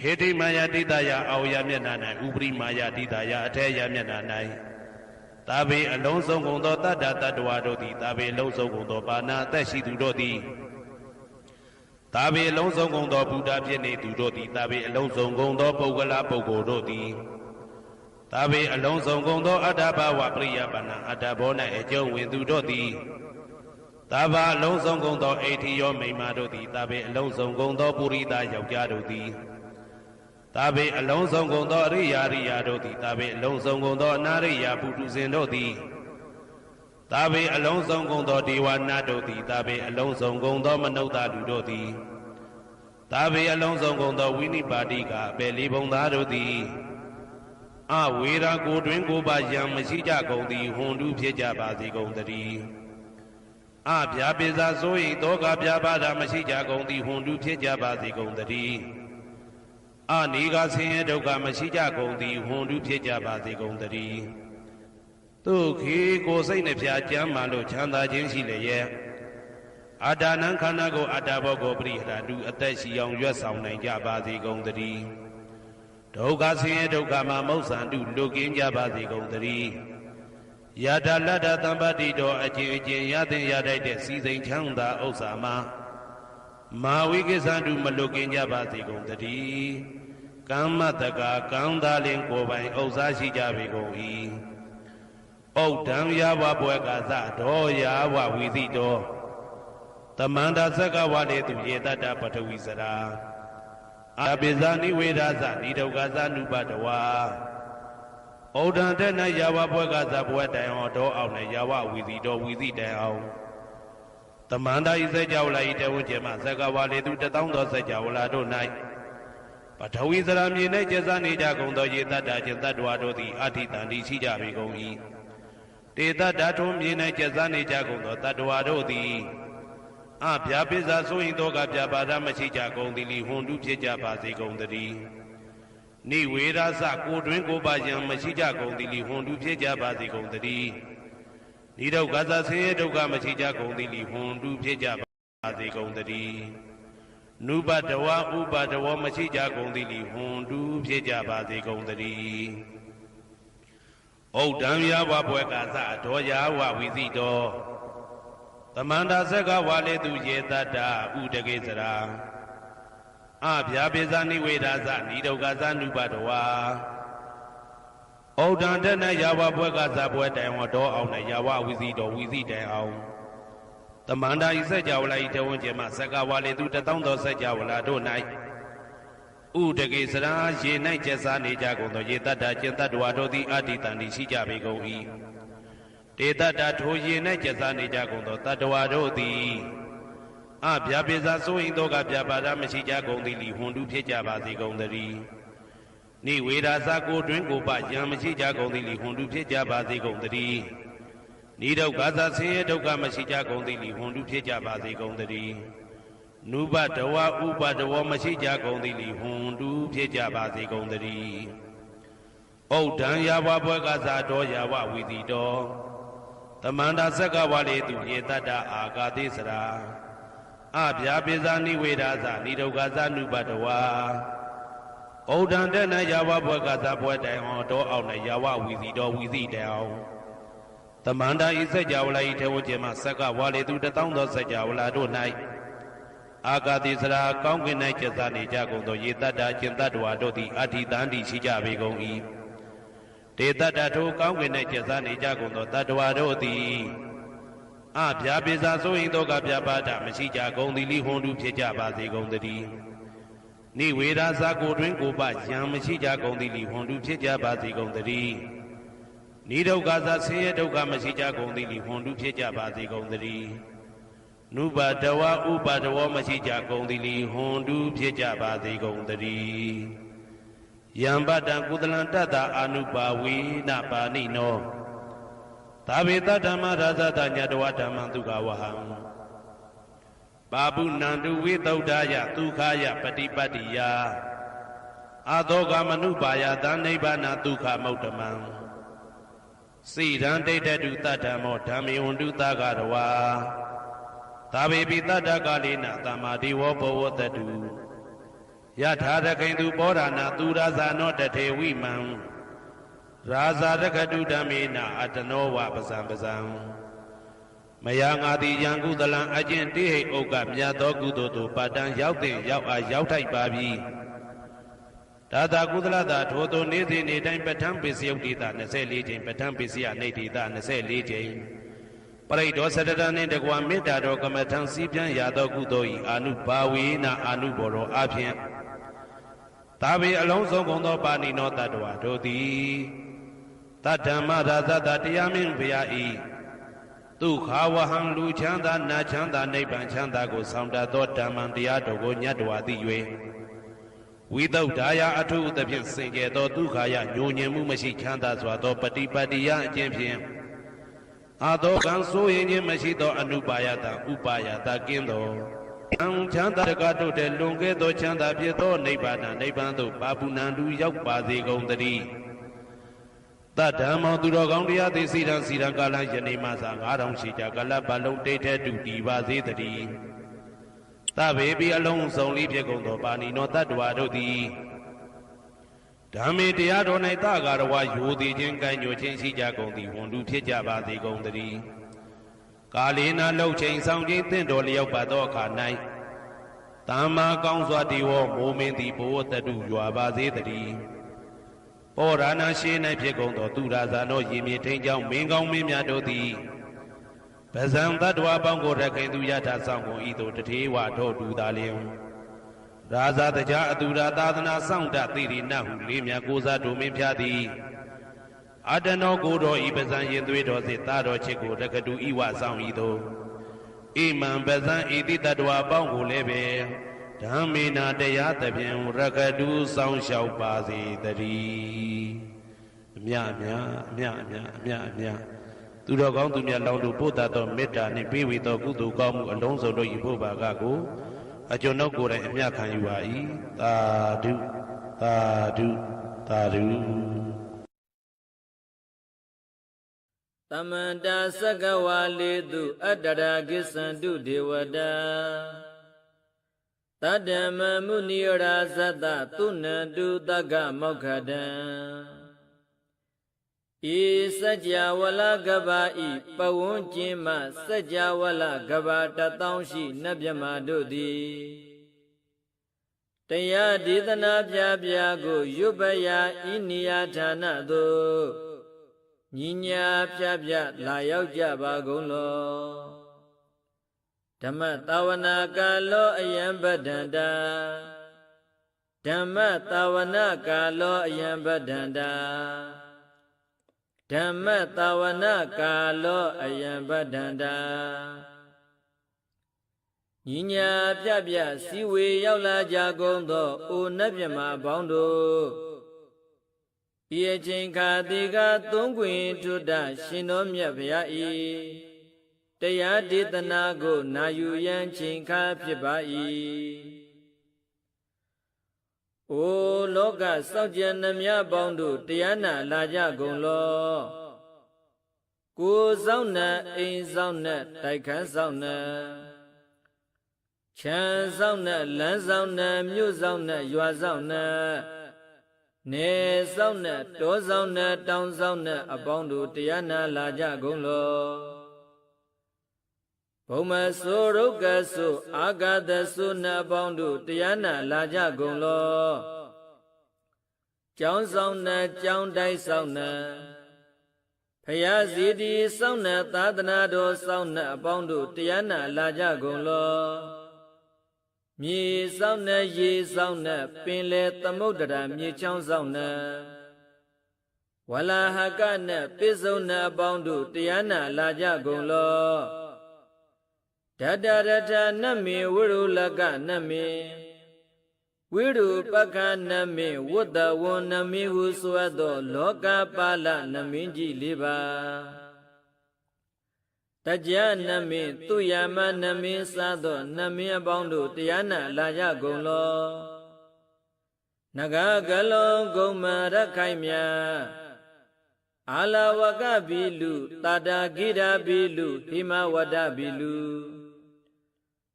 ဟေတိမာယာတိတယအောက်ယမျက်နှာ၌ဥပရိမာယာတိတယအထဲယမျက်နှာ၌သာဘေအလုံးစုံကုန်သောတတ္တတ္တဝါတို့သည်သာဘေအလုံးစုံကုန်သောပါဏာအသက်ရှိသူတို့သည်သာဘေအလုံးစုံကုန်သောဘုဒ္ဓဖြစ်နေသူတို့သည်သာဘေအလုံးစုံကုန်သောပုဂ္ဂလပုဂ္ဂိုလ်တို့သည်သာဘေအလုံးစုံကုန်သောအတ္တဘာဝပရိယပါဏာအတ္တဘော၌အကျုံးဝင်သူတို့သည်သာဘာအလုံးစုံကုန်သောအိဋ္ဌိယောမိမ္မာတို့သည်သာဘေအလုံးစုံကုန်သောပုရိသယောက်ျားတို့သည်သာဘေအလုံးစုံကုန်သောအရိယာရိယာတို့သည်သာဘေအလုံးစုံကုန်သောအနာရိယာပုထုဇဉ်တို့သည်သာဘေအလုံးစုံကုန်သောဒေဝနာတို့သည်သာဘေအလုံးစုံကုန်သောမနုဿလူတို့သည်သာဘေအလုံးစုံကုန်သောဝိနိပါတိကအပေလေးဘုံသားတို့သည်အဝေရာကိုတွင်ကိုပါယံမရှိကြကုန်သည်ဟွန်တုဖြစ်ကြပါစေကုန်တည်းအဗျာပိဇာဆို၏တောကဗျာပါဒမရှိကြကုန်သည်ဟွန်တုဖြစ်ကြပါစေကုန်တည်းအနိကဆင်းရဲဒုက္ခမရှိကြကုန်သည်ဟွန်တုဖြစ်ကြပါစေကုန်တည်းဒုက္ခိကိုယ်စိတ်နှဖျားကြမ်းမှလို့ချမ်းသာခြင်းရှိလျက်အတ္တနံခန္ဓာကိုအတ္တဘောကိုပရိဟရတုအသက်ရှိအောင်ရွတ်ဆောင်နိုင်ကြပါစေကုန်တည်းဒုက္ခဆင်းရဲဒုက္ခမှမုတ်ဆန္တုလွတ်ကင်းကြပါစေကုန်တည်းယတာလတ္တသံပတ္တိတောအကျဉ်အကျဉ်ရတဲ့ရတိုက်တဲ့စီစိန်ချမ်းသာဥစ္စာမှမာဝိကိစ္ဆန္တုမလွတ်ကင်းကြပါစေကုန်တည်းကမ္မတကာကံသာလင်ကိုယ်ပိုင်ဥစ္စာရှိကြပေကုန်၏ဩဒံယာဝဘွယ်ကသဒောယာဝဝီသိတောတမန္တသက္ကဝလေတုယေတတ္တပထဝီစရာအပိဇာနိဝေဒသနိဒုက္ခသနုပတဝါဩဒံတဲ့၌ယာဝဘွယ်ကသဘွယ်တိုင်အောင်ဒောအောင်၌ယာဝဝီသိတောဝီသိတိုင်အောင်တမန္တဤစကြဝဠာဤတဝဉ္ကျေမသက္ကဝလေတုတသောသောစကြဝဠာတို့၌ပထဝီစရာမြေ၌ကျဇာနေကြကုန်သောယေတတ္တခြင်းတတ္တဝါတို့သည်အဋ္ဌိတန္တိရှိကြပေကုန်၏တေတ္တထုံးမြေ၌ကျဇာနေကြကုန်သောတတ္တဝါတို့သည်အဗျာပိဇာဆိုရင်တော့ကဗျာပါဒမရှိကြကုန်သည်လီဟွန်တုဖြစ်ကြပါစေကုန်တည်းနိဝေရသကိုတွင်ကိုပါယံမရှိကြကုန်သည်လီဟွန်တုဖြစ်ကြပါစေကုန်တည်း နိဒုက္ခသဆင်းရဲဒုက္ခမရှိကြကုန်သည်လီဟွန်တူဖြစ်ကြပါစေကုန်သတည်းနုပတဝဥပတဝမရှိကြကုန်သည်လီဟွန်တူဖြစ်ကြပါစေကုန်သတည်းဩဒံယဝဘွယ်ကာသအတော်ယာဝဝိသိတော်သမန္တာဆက်ကဝါလေသူယေတတ္တဥတကေစရာအဗျာပိဇာနိဝေဒာသနိဒုက္ခသနုပတဝဩဒံတနယဝဘွယ်ကာသဘွယ်တိုင်ဝတော်အောင်နဲ့ယဝဝိသိတော်ဝိသိတိုင်အောင်သမန္တာဤစัจ java လာဤတဝန်းကျင်မှဆက်ကဝါလေသူတသောသောစัจ java လာတို့၌ဥတကေစရာရေ၌ကျက်စားနေကြကုန်သောရေတတ္တကျင်တတ္တဝါတို့သည်အတ္တိတန်တိရှိကြပေကုန်၏တေတတ္တထိုရေ၌ကျက်စားနေကြကုန်သောတတ္တဝါတို့သည်အဗျာပိဇာစိုးရင်သောကဗျာပါဒမရှိကြကုန်သည်လီဟွန်တုဖြစ်ကြပါစေကုန်သတည်းနိဝေဒာသကိုတွင်ကိုပယံမရှိကြကုန်သည်လီဟွန်တုဖြစ်ကြပါစေကုန်သတည်းနိဒုက္ခသဆင်းရဲဒုက္ခမရှိကြကုန်သည်လီဟွန်တုဖြစ်ကြပါစေကုန်သတည်းနုပတဝဥပတဝမရှိကြကုန်သည်လီဟွန်တုဖြစ်ကြပါစေကုန်သတည်းဩဒံယဝဘွယ်ကသာတော်ယဝဝိတိတော်သမန္တာဆက်ကဝါလေသူယေတတ္တအာဂာတိစရာအဗျာပိဇာနိဝေဒာသနိဒုက္ခသနုပတဝဩဒံတနယဝဘွယ်ကသာဘွယ်တိုင်အောင်တော်အောင်နဲ့ယဝဝိတိတော်ဝိတိတိုင်အောင်သမန္တာဤစัจ java လာဤထေဝကျင်မှဆက်ကဝါလေသူတသောသောစัจ java လာတို့၌အာဂတိစရာကောင်းကင်၌ကျက်စားနေကြကုန်သောယေတတ္တကျင်တတ္တဝါတို့သည်အဋ္ဌိတန်တိရှိကြပေကုန်၏တေတတ္တထိုကောင်းကင်၌ကျက်စားနေကြကုန်သောတတ္တဝါတို့သည်အဗျာပိဇာစိုးရင်သောကဗျာပါဒမရှိကြကုန်သည်လိဟွန်တုဖြစ်ကြပါစေကုန်သတည်းနိဝေဒာသကိုတွင်ကိုပယံမရှိကြကုန်သည်လိဟွန်တုဖြစ်ကြပါစေကုန်သတည်းနိဒုက္ခသဆင်းရဲဒုက္ခမရှိကြကုန်သည်လိဟွန်တုဖြစ်ကြပါစေကုန်သတည်းနုပတဝဥပတဝမရှိကြကုန်သည်လိဟွန်တုဖြစ်ကြပါစေကုန်သတည်းယံပတံကုသလံတတ္တအာနုပါဝေနပါဏိနောသာဝေတဓမ္မရာဇတညတဝဓမ္မံဒုက္ခဝဟံပါပုဏန္တုဝိသုဒ္ဓယဒုက္ခယပฏิပတ္တိယအာသောကမနုပါယသနိဗ္ဗာနဒုက္ခမௌတ္တမံစိရန်ဒိဋ္ဌတုတတ္တမောဓမ္မေဝန္တုသကရဝါသာဝေပိတတ္တကာလိနသမ္မာဒေဝဘောဝတတုယထာရခိန်သူပောရဏသူရာဇာနောတထေဝိမံရာဇာရခတုဓမ္မေနအတနောဝပဇံပဇံမယငါတိယံကုသလံအကျင့်တိဟိဥက္ကမြတ်သောကုသိုလ်တို့ပါတံရောက်တဲ့ရောက်အားရောက်ထိုက်ပါပြီဒါသာကုသလတာထိုသို့နေ့စဉ်နေ့တိုင်းပဋ္ဌာန်းပစ္စယုတ်တိတာ24ကြိမ်ပဋ္ဌာန်းပစ္စယနေတိတာ24ကြိမ်ပရိဒောသတ္တနှင့်တကွာမေတ္တာတော်ကမ္မထံစီးပြန်ရသောကုသိုလ်ဤအာနုဘာဝေနအာနုဘောရောအဖြင့်သာဝေအလုံးစုံကုန်သောပါဏိနောတတ္တဝါတို့သည်တတ္တမရာဇတတရားမင်းဘုရားဤဒုက္ခဝဟံလူချမ်းသာနာချမ်းသာနိဗ္ဗာန်ချမ်းသာကိုဆောင်တတ်သောဓမ္မံတရားတော်ကိုညတ်တော်သိ၍ဝိသုဒ္ဓါယအထုသဖြင့်စင်ကြယ်သောဒုက္ခယညိုညင်မှုမရှိချမ်းသာစွာသောပฏิပတ္တိယအကျင့်ဖြင့်အာသောကံဆိုရင်ခြင်းမရှိသောအနုပါယတဥပါယတကင်းသောချမ်းသာတကားတို့တဲ့လွန်ကဲသောချမ်းသာဖြစ်သောနိဗ္ဗာန်နိဗ္ဗာန်သို့ပါပုဏ္ဏတုရောက်ပါစေကုန်သတည်းတတ္တမောသူတော်ကောင်းတရားသိစီရန်စီရန်ကာလယနေ့မှသာ9000ရှိကြကာလပတ်လုံးတိတ်ထဲတူတည်ပါစေတည်းသဗ္ဗေပိအလုံးစုံလေးဖြစ်ကုန်သောပါဏိနောတတ္တဝါတို့သည်ဓမ္မေတရားတော်၌တကာရဝယိုသည်ခြင်းကံညိုခြင်းရှိကြကုန်သည်ဝန်တုဖြစ်ကြပါစေကုန်သတည်းကာလေနာလှုပ်ချိန်ဆောင်ခြင်းတင့်တော်လျောက်ပါသောအခါ၌သမ္မာကောင်းစွာတည်ဝမိုးမင်းသည်ဘဝတတုရွာပါစေတည်းပောရဏရှိ၌ဖြစ်ကုန်သောသူရာဇာနောရေမြေထိန်ကြောင့်မင်းကောင်းမင်းများတို့သည်ပဇံတတ္တဝါပေါင်းကိုရခင်သူယထာဆောင်ကုန်ဤသို့တထေဝထောတူသာလျင်ရာဇာတကြားအတူရာသာသနာဆောင်တသိရိနဟုလေးမြတ်ကိုစားတို့မင်းဖျားသည်အတနောကိုတော်ဤပဇံရင်သွေးတော်စေတာတော်ချစ်ကိုရကတူဤဝဆောင်ဤသို့ဣမံပဇံဤတိတတ္တဝါပေါင်းကိုလည်းပဲဓမ္မေနာတရားသဖြင့်ရကတူဆောင်လျှောက်ပါစေတည်းအမြအမြအမြအမြအမြအမြသူတော်ကောင်းသူမြတ်လောင်းတို့ပို့တတ်သောမေတ္တာနှင့်ပေးဝေသောကုသိုလ်ကောင်းမှုအလုံးစုံတို့၏ဘုရားကကိုအကျွန်ုပ်ကိုယ်တိုင်အမြခံယူပါ၏သာဓုသာဓုသာဓု Tamanta Sakawalidu Adaragisandu Devada Tadama Munira Zada Tunadu Daga Mokhada Sajawala Gabai Pawunjima Sajawala Gabata Taunshi Nabyamadudi Taya Didana Byago Yubaya Inia Tanado Ninya Pyabya Layau Jabagulo Dhamma Tawana Kalo Ayambadanda Dhamma Tawana Kalo Ayambadanda Dhamma Tawana Kalo Ayambadanda Ninya Pyabya Siwe Yaula Jagondo O Nabyama Bondo Ye Jinka Diga Tungwin Tuda Shinomya Vyai Taya Ditanago Nayu Yan Jinka Pibai O Loka Saujanamya Bondo Tiana Laja Gonglo Ku Zauna In Zauna Taikan Zauna Chan Zauna Lan Zauna Mu Zauna Yua Zauna Ne Zauna To Zauna Town Zauna Abondo Tiana Laja Gonglo Boma Soroka Su Agada Suna Abondo Tiana Laja Gonglo Chang Zauna Chang Dai Zauna Phaya Zidi Zauna Tadana Do Zauna Abondo Tiana Laja Gonglo Mi Zauna Ye Zauna Pinle Tamodara Mi Chang Zauna Wala Hakana Pizona Abondo Tiana Laja Gonglo Dadarata Nami Wirulaga Nami Wiru Paka Nami Wuda Wonami Huswado Loka Pala Naminji Liba Taja Nami Tuyama Nami Sado Nami Abondo Tiana Laja Gonglo Naga Galo Goma Rakaimya Ala Waka Bilu Tada Gira Bilu Hima Wada Bilu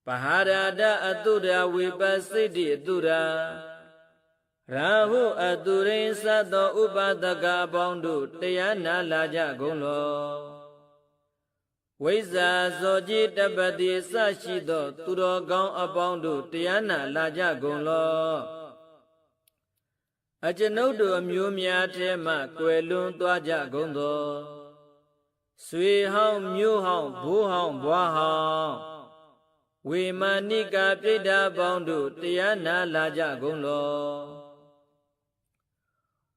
Paharada Atura Vipasidi Atura Rahu Aturin Sado Upadaga Abondo Tiana Laja Gonglo Waiza Zoji Tabadi Sashido Turo Gong Abondo Tiana Laja Gonglo Ajanodo Amyumya Tema Kwelun Twaja Gongdo Sui Hong Mu Hong Bu Hong Bwa Hong Wimanika Pida Bondo Tiana Laja Gonglo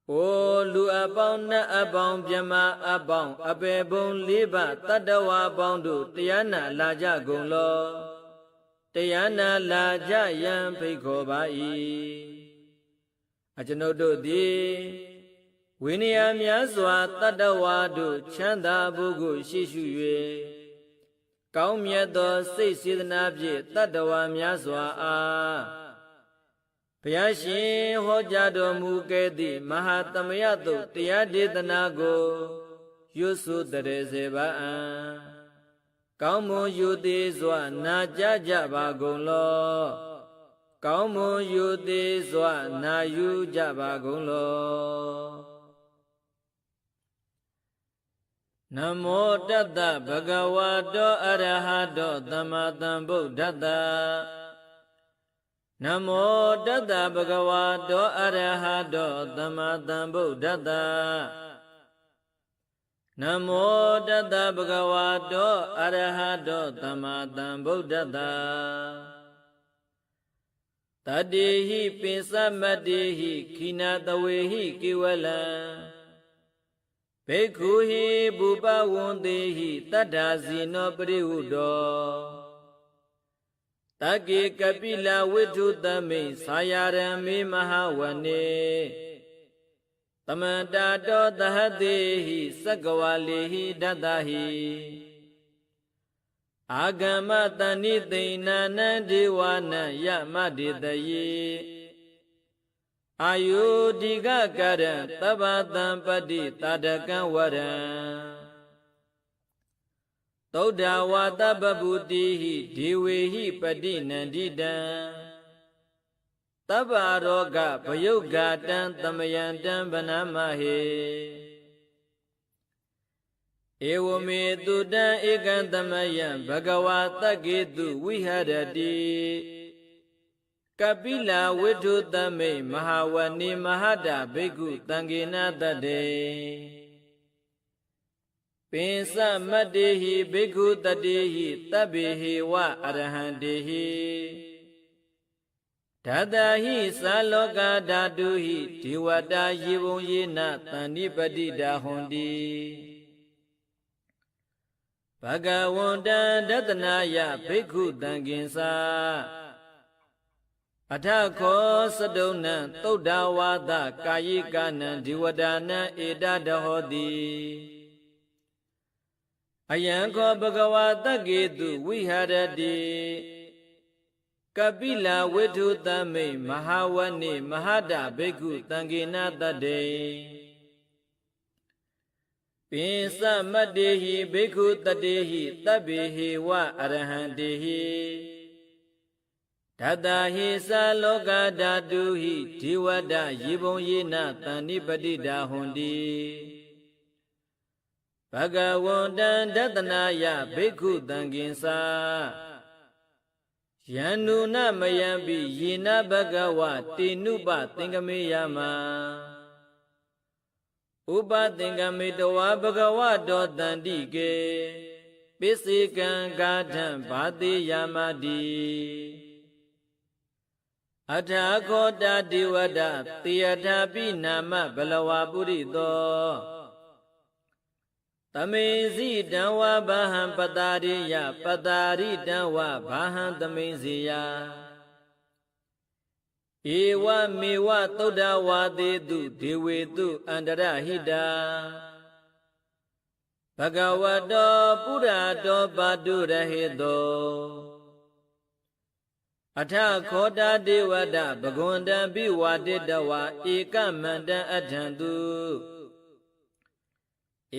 O Lu Abong Na Abong Pyama Abong Abebong Liba Tadawa Bondo Tiana Laja Gonglo Tiana Laja Yan Piko Bai Ajanodo Di Winia Myaswa Tadawa Do Chanda Bugu Shishu Yue Cao Miet Do Sei Sidana Pye Tadawa Myaswa A Pyashi Hojado Mukedi Mahatamayato Tiyaditanago Yusu Tereseba Kaumu Yudi Zwa Najaja Bagonglo Kaumu Yudi Zwa Nayu Jabagonglo Namo Tata Bhagavato Arahato Tamatam Buddhata Namo Tata Bhagavato Arahato Tamatam Buddhata Namo Tata Bhagavato Arahato Tamatam Buddhata Tadehi Pinsamadihi Kinatawehi Kiwala Bhekhuhi Bhupa Wundehi Tadazino Prihudo Taki Kapila Vidhutame Sayarami Mahawane Tamadato Dahadehi Sakawalihi Dadahi Agama Tanitena Nandiwana Yamaditaye Ayudiga Karan Tabatam Padi Tadakan Waran သုဒ္ဓဝါတပပုတိဟိဒေဝေဟိပတိနန္တိတံတဗ္ဗရောဂဗယုဂာတံသမယံတံဗနမဟေဧဝမေတုတံဧကံသမယံဘဂဝါတက္ကေတုဝိဟရတိကပိလာဝိထုသမိတ်မဟာဝဏိမဟာတဘိက္ခုတံဃေနတတေပိစမတ္တေဟိဘိက္ခုတတေဟိတဗ္ဗေဟေဝအရဟံတေဟိဓာတာဟိသာလောကဓာတုဟိဒေဝတာယေဝံယေနသန္တိပတိတာဟွန်တိဘဂဝန္တံဒသနာယဘိက္ခုတံကိဉ္စာအထခောသတုံနံသုဒ္ဓဝါဒကာယိကနံဒီဝဒာနံဧတတဟောတိအယံခောဘဂဝါတက္ကေတုဝိဟရတိကပိလာဝိထုသမိတ်မဟာဝဏိမဟာတဘိက္ခုတံဃေနတတေပိစမတ္တေဟိဘိက္ခုတတေဟိတဗ္ဗေဟေဝအရဟံတေဟိဓာတာဟိသာလောကဓာတုဟိဒေဝတယေဘုံယေနသန္တိပတိတာဟွန်တိဘဂဝန္တံဒသနာယဘိက္ခုတံကိဉ္စာယန္နုနမယံပိယေနဘဂဝတေနုပသင်္ကမေယမဥပသင်္ကမေတဝါဘဂဝတောတန္တိကေပိစေကံဂါထံဘာတိယမတိအထာခောတာဒေဝဒတေယထာပိနာမဘလဝပုရိသောသမေဇိတံဝါဘာဟံပတာရိယပတာရိတံဝါဘာဟံသမေဇိယဧဝမေဝသုဒ္ဓဝါသေတုဒေဝေတုအန္တရဟိတာဘဂဝတောပုရတောပါတုရဟေတောအထခောတာဒေဝဒဘဂဝန္တံပိဝါတိတဝါဧကမန္တံအထံတု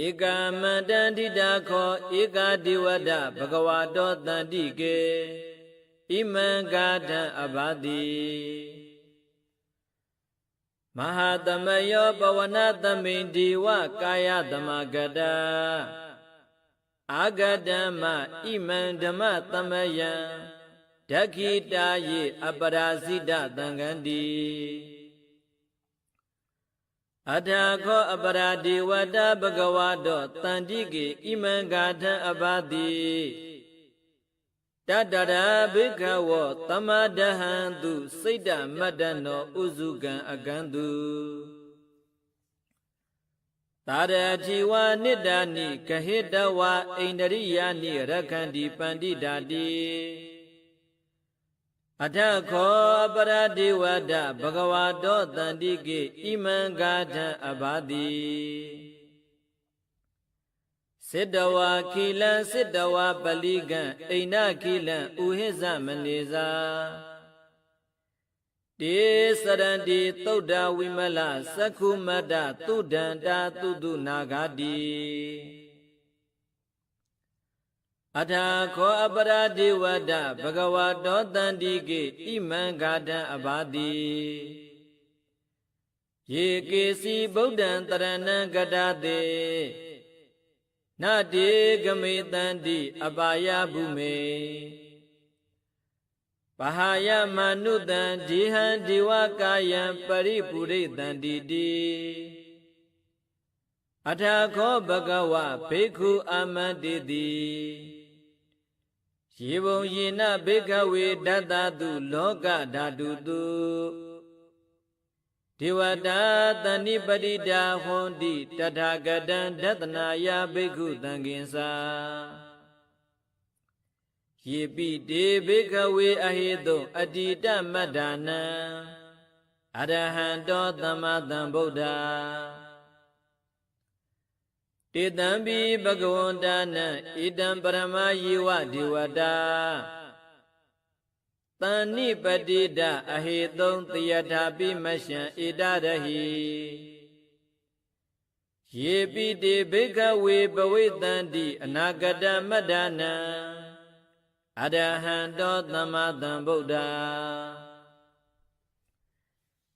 ဧကမန္တံဒိတာခောဧကဒေဝဒဘဂဝတောတန္တိကေဣမံဂါထံအဘာတိမဟာသမယောပဝနသမိန်ဒီဝကာယသမဂတအာဂတမဣမံဓမ္မသမယံဒက္ခိတာယေအပရာဇိတသံဃန္တိအထာခောအပရာဒေဝတာဘဂဝါတောတန္တိကေဣမံဂါထံအဘာတိတတရာဘိက္ခဝောသမဒဟံတုစိတ်တမတ္တနောဥစုကံအကံတုသာရတိဝါနိတ္တနိကဟိတဝါဣန္ဒရိယာနိရခန္တိပန္တိတာတိအထခောပရဒေဝဒဘဂဝါတောတန္တိကေဣမံဂါထံအဘာတိစေတဝါခိလံစေတဝါပလိကံအိဏခိလံဥဟိဇမနေဇာတေစရန္တိသုဒ္ဓဝိမလသက္ခုမတ္တသုဒန္တာသုတုနာဂာတိအထာခောအပရာဒေဝဒဘဂဝါတောတန္တိကေဣမံဂါထံအဘာတိယေကေစီဗုဒ္ဓံတရဏံကတတေနတေဂမေတန္တိအပါယဗုမေပဟာယမနုတံဒီဟံဒီဝကာယံပရိပုရိတန္တိတိအထာခောဘဂဝဘိက္ခုအာမန္တိတိယေဘုံယေနဘိက္ခဝေဒတ္တတုလောကဓာတုတုဒေဝတာတဏိပတိတာဟွန်တိတထာဂတံဒသနာယဘိက္ခုတံကိဉ္စာယေပိတေဘိက္ခဝေအဟိတုအတ္တိတမတ္ထာနံအရဟံတောသမ္မာသမ္ဗုဒ္ဓတေတံပိဘဂဝန္တာနံဣတံပရမယေဝဒေဝတာတဏိပတိတအဟေတုံတယထာပိမရှံဣဒရဟိယ ယေပိတိဘိက္ခဝေပဝိတန္တိအနာဂတမတ္တနံအရဟံတောသမ္မာသမ္ဗုဒ္ဓ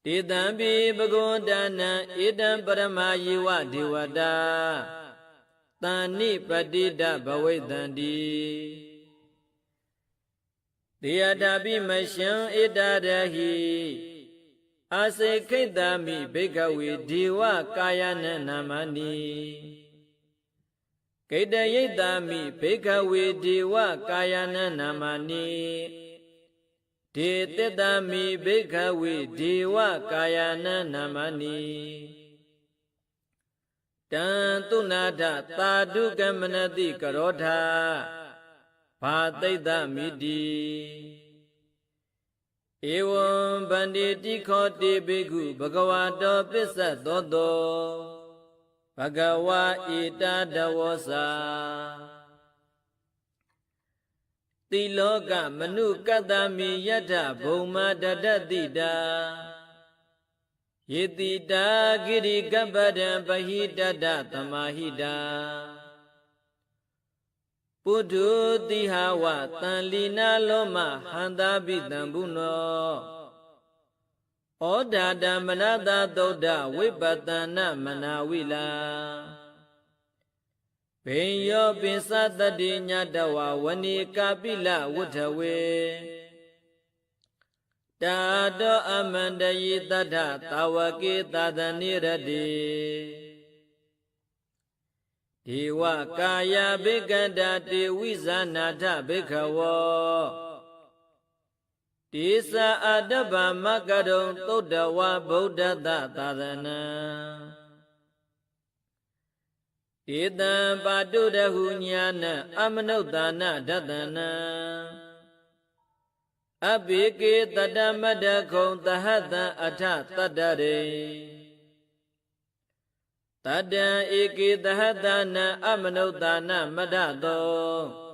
တေတံပိဘဂဝန္တနံဧတံပရမယေဝဒေဝတာတန်နိပတိတဘဝိတန္တိတေယတာပိမရှံဧတရဟိအာစေခိတံမိဘိက္ခဝေဒေဝကာယနနာမနိကိတယိတံမိဘိက္ခဝေဒေဝကာယနနာမနိဒေတတံမိဘိက္ခဝေဒေဝကာယနနာမနိတံသုနာထသာဓုကမနတိကရောထဘာသိတ္တမိတိဧဝံဗန္တိတိခောတိဘိက္ခုဘဂဝါတောပစ္စသောတောဘဂဝါဣတာဒဝောစာတိလောကမနုကတ္တမိယထဘုံမာတတတိတာယေတိတာဂိရိကပ္ပဒံပဟိတတသမာဟိတာပုထုတိဟဝတန်လီနာလောမဟန္တာပိတံဘုနောဩဒါတမနတသုဒ္ဓဝိပတနမနာဝိလာဘိညောပိသတတိညတဝဝဏီကာပိလဝုထဝေတာတောအမန္တယိတထသာဝကေသဒနိရတိဒေဝကာယဘိကန္တာတေဝိဇာနာထဘိက္ခဝောတိသအတ္တဗမကရုံသုဒ္ဓဝါဗုဒ္ဓတသာသနံဧတံပါတုရဟုညာနအမနုဿာနဒတနံအဘိကေတတမတ္တခုံသဟတံအထတတ္တရေတတံဧကေသဟတနံအမနုဿာနမတ္တသော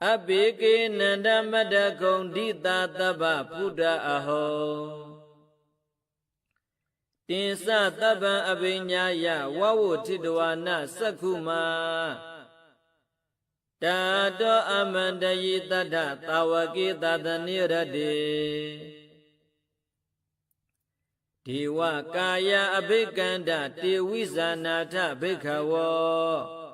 အဘိကေနန္ဒမတ္တခုံဒိတာတဗ္ဗဖုဒ္ဓအဟောတင်္စတဗ္ဗံအဘိညာယဝဝုထိတဝါနသက္ခုမာတာတောအမန္တယိတတ္ထသာဝကေသတနိရတိဒေဝကာယအဘိကန္တတေဝိဇာနာထဘိက္ခဝော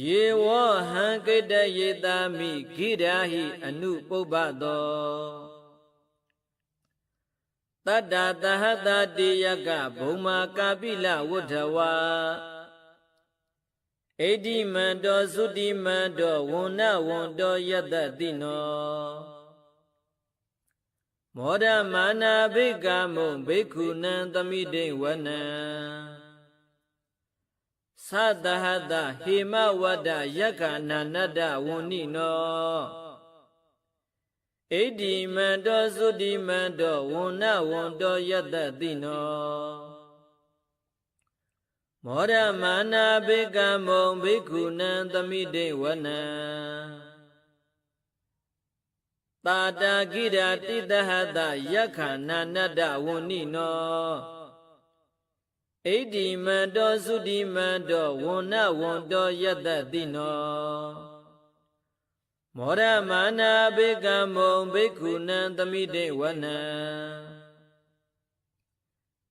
ယေဝဟံကိတယေတာမိဂိရာဟိအနုပုပ္ပသောတတ္တသဟတတိယကဘုံမာကာပိလဝုထဝါဣတိမန္တောသုတိမန္တောဝန္နဝန္တောယတတိနောမောဒမာနာဘိကမုံဘိက္ခုနံသမိတိဝနံသတဟတဟေမဝတ္တယက္ခဏနတ္တဝန္နိနောဣတိမန္တောသုတိမန္တောဝန္နဝန္တောယတတိနောမောဒမာနာဘိကမုံဘိက္ခုနံသမိတိဝနံတာတာဂိရာတိတဟတယက္ခဏနတ္တဝန္နိနောဣတိမန္တောသုတိမန္တောဝန္နဝန္တောယတတိနောမောဒမာနာဘိကမုံဘိက္ခုနံသမိတိဝနံ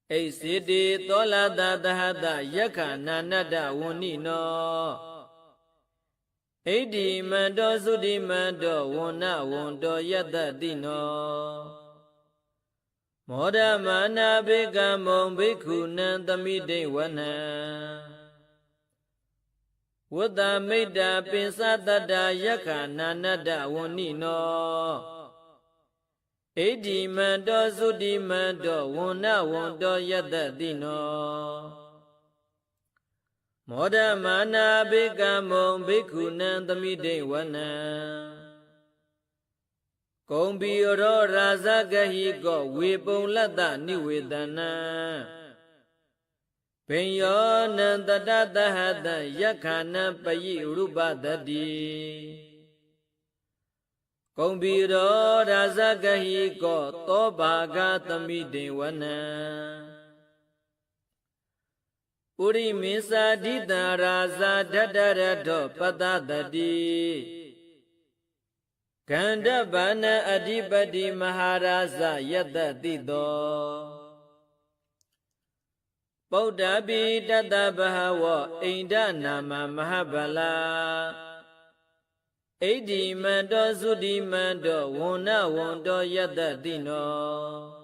ဣစေတိသောလတသဟတယက္ခဏနတ္တဝန္နိနောဣတိမန္တောသုတိမန္တောဝန္နဝန္တောယတတိနောမောဒမာနာဘိကမုံဘိက္ခုနံသမိတိဝနံဝတ္တမိတ္တာပိစတတ္တယက္ခဏနတ္တဝန္နိနောဣတိမန္တောသုတိမန္တောဝန္နဝန္တောယတတိနောမောဒမာနာဘိကမုံဘိက္ခုနံသမိတိဝနံကုံဘီရောရာဇဂဟိကောဝေပုံလတ္တနိဝေဒနံဘိညောနန္တတသဟတယက္ခဏံပယိရုပတတိကုံဘီရောရာဇဂဟိကောသောဘာဂသမိတိဝနံ ပုရိမေသာဒိတရာဇာဓတ္တရတောပတ္တတတိကန္ဓဗာနအဓိပတိမဟာရာဇယတ္တတိတောပုဒ္ဓပိတတ္တဘဟဝောအိန္ဒနာမမဟာဗလာဣဒိမန္တောသုတိမန္တောဝန္နဝန္တောယတ္တတိနော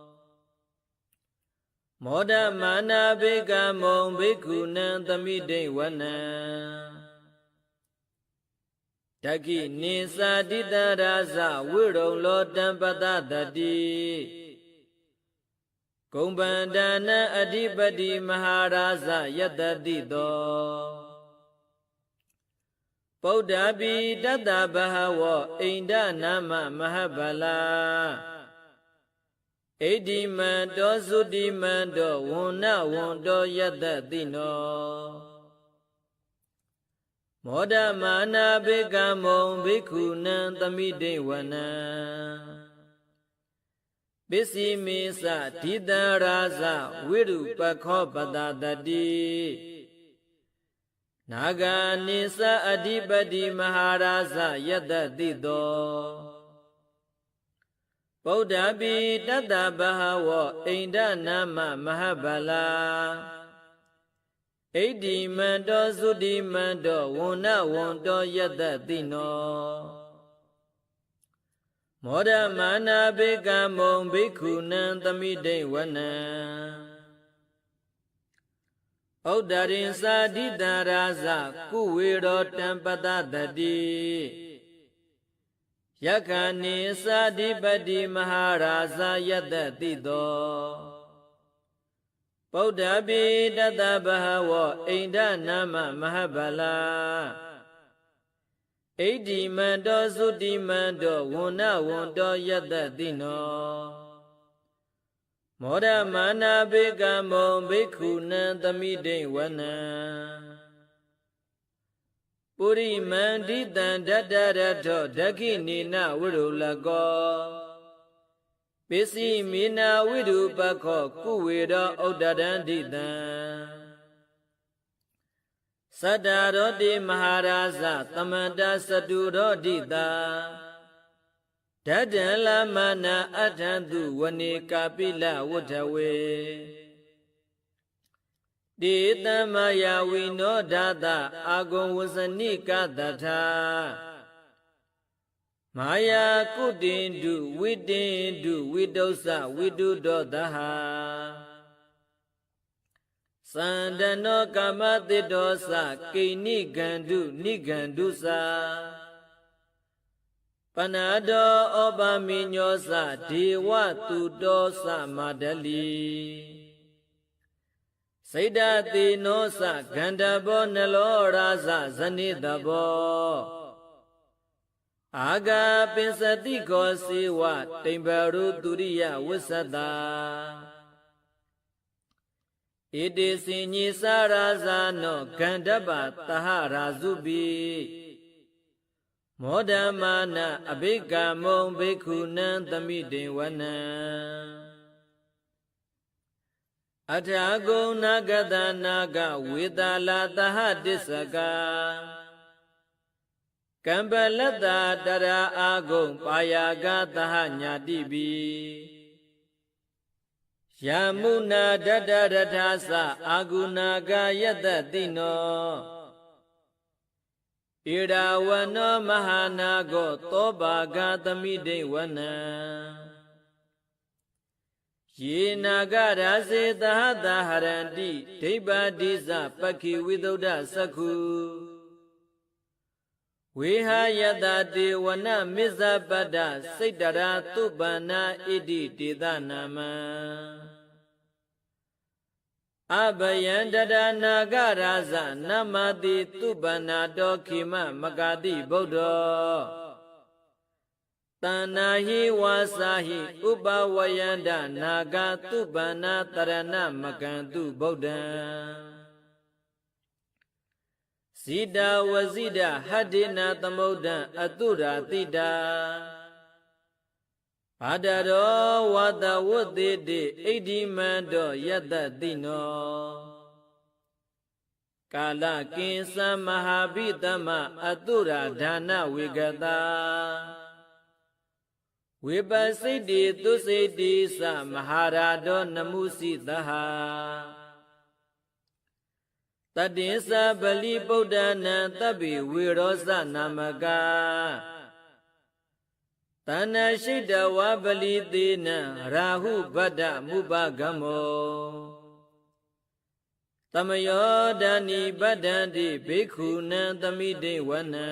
မောဒမာနာဘေကမုံဘိက္ခုနံသမိတိဝနံတကိနိသာတိတရာဇဝိရုံလောတံပတတတိဂုံပန္ဒနာအဓိပတိမဟာရာဇယတ္တတိတောပုဒ္ဓပိတတ္တဘဟဝောအိန္ဒနာမမဟာဗလာဣဒိမန္တောသုတိမန္တောဝန္နဝန္တောယတ္တတိနောမောဒမာနာဘေကမုံဘိက္ခုနံသမိတိဝနံပစ္စည်းမေသဒိတရာဇဝိရုပခောပတတတိနာဂာနိသအဓိပတိမဟာရာဇယတ္တတိတောပုဒ္ဓပိတတ္တဘဟဝောအိန္ဒနာမမဟာဗလာဣဒိမန္တောသုတိမန္တောဝန္နဝန္တောယတ္တတိနောမောဒမာနာဘေကမုံဘိက္ခုနံသမိတိဝနံဩဒရင်သာဒိတရာဇကုဝေရောတံပတတတိယက္ခဏိသာဓိပတိမဟာရာဇယတ္တတိတောပုဒ္ဓပိတတ္တဘဟဝောအိန္ဒနာမမဟာဗလာဣဒိမန္တောသုတိမန္တောဝန္နဝန္တောယတ္တတိနောမောဒမာနာဘေကမုံဘိက္ခုနံသမိတိဝနံပုရိမန္တိတံဓတ္တရထောဒခိနိနဝိရုလကောပစ္စည်းမေနာဝိရုပခောကုဝေရောဩဒရန္တိတံသတ္တရောတိမဟာရာဇသမန္တသတုရောတိတာဓတ္တလမနာအထံသူဝနေကာပိလဝဋ္ဌဝေတိတမယဝိနောဓာတအာဂုံဝဇနိကတထာမာယာကုတိန္တုဝိတိန္တုဝိတုစဝိတုဒောသဟာသန္တနောကမတိတောသကိဏိဂန္ဓုနိဂန္ဓုသာပနာတောဩပမိညောသဒေဝတုတောသမဒလီစိတ်တတိနောသဂန္ဓဘောနလောရာဇဇနိတဘောအာဂါပင်စတိကောစေဝတိမ်ဘရုတုရိယဝစ္စတာဣတိစိညိစာရာဇာနောဂန္ဓပသဟရာဇုပိမောဒမာနအဘိကမုံဘိက္ခုနံသမိတိဝနံအထာဂုံနာဂတနာဂဝေတာလာသဟတစ္စကကံပလတ္တာတရာအာဂုံပါယာဂသဟညာတိပိယမုနာဒတ္တရထာသအာဂုဏာဂယတ္တတိနောဣရာဝနောမဟာနာဂောသောဘာဂသမိတိဝနံယေနာဂရာစေသဟတဟရန္တိဒိဗ္ဗဒိသပက္ခိဝိသုဒ္ဓသက္ခုဝေဟယတတေဝနမစ္ဆပတ္တစိတ်တရာသုပ္ပန္နာဣတိတေသနာမံအဘယံတဒနာဂရာဇနမတိသုပ္ပန္နာတောခိမမဂတိဗုဒ္ဓောတဏ္ဏဟိဝါစာဟိဥပဝယန္တနာဂသုပ္ပန္နာတရဏမကံတုဗုဒ္ဓံဇိတဝဇိတဟတ္တိနာသမုဒ္ဒံအတုရာတိတာဘာဒရောဝတ္တဝတ္တိတိဣဒိမန္တောယတ္တတိနော ကာလကိဉ္စမဟာဘိသမအတုရာဒါနဝေကတာဝိပစိတ္တိသူစိတ္တိသမဟာရာဒောနမုစိတဟတတ္တိသဗလိဗုဒ္ဓနာတဗ္ဗိဝေရောဇနာမကတဏ္ဏရှိတဝဗလိသေနရာဟုဗဒ္ဓမုပဂမောသမယောဒာနိဗဒ္ဒန္တိဘိက္ခုနံသမိတေဝနံ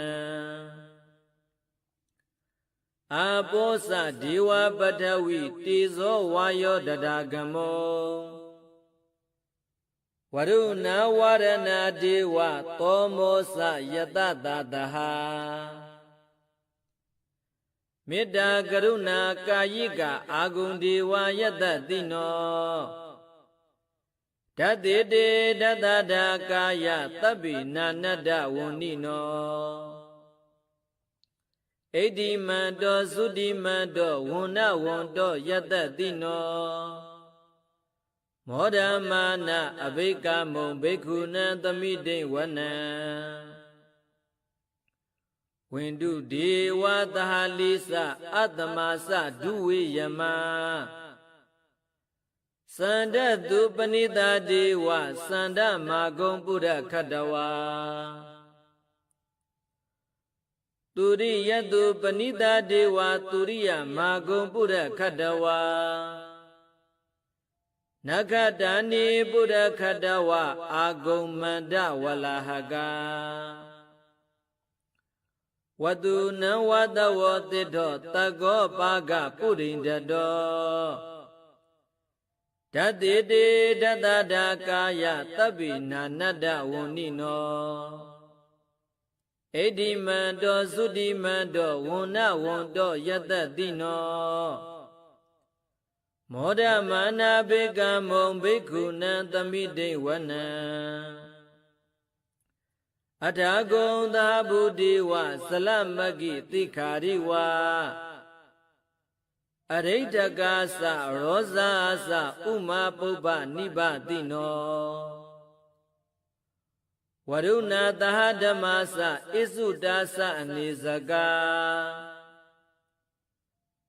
အာပောစဒေဝပထဝီတေဇောဝါယောတဒါဂမောဝရုဏဝရဏဒေဝသောမောစယတတတဟမေတ္တာကရုဏာကာယိကအာဂုံဒေဝယတတိနောဓတ္တေတေဓတ္တဒါကာယသဗ္ဗိနာနတ္တဝန္နိနောဣတိမန္တောသုတိမန္တောဝန္နဝန္တောယတတိနောမောဒမာနအဘိကမုံဘိက္ခုနံသမိတိဝနံဝိန္ဒုဒေဝသဟလိစအတ္တမစဒုဝေယမသန္တတုပဏိတာဒေဝသန္တမာဂုံပုရခတဝါသူရိယတုပဏိတာဒေဝသူရိယမာဂုံပုရခတဝါနခတာနိပုရခတဝါအာဂုံမန္တဝလာဟကဝတုနံဝတဝတိတောတကောပါကပုရိန္ဒတောဓတ္တိတေဓတ္တဒါကာယသဗ္ဗိနာနတ္တဝန္နိနောဣတိမန္တောသုတိမန္တောဝန္နဝန္တောယတတိနောမောဒမာနာဘေကမုံဘိက္ခုနံသမိတိဝနံအထာဂုံသာဗုဒေဝသလမဂ္ဂိတိခာရိဝါအရိဋ္ဌကာသရောဇာသဥမာပုပ္ပနိဗ္ဗတိနောဝရုဏသဟဓမ္မသဣစုတာသအနေဇကာ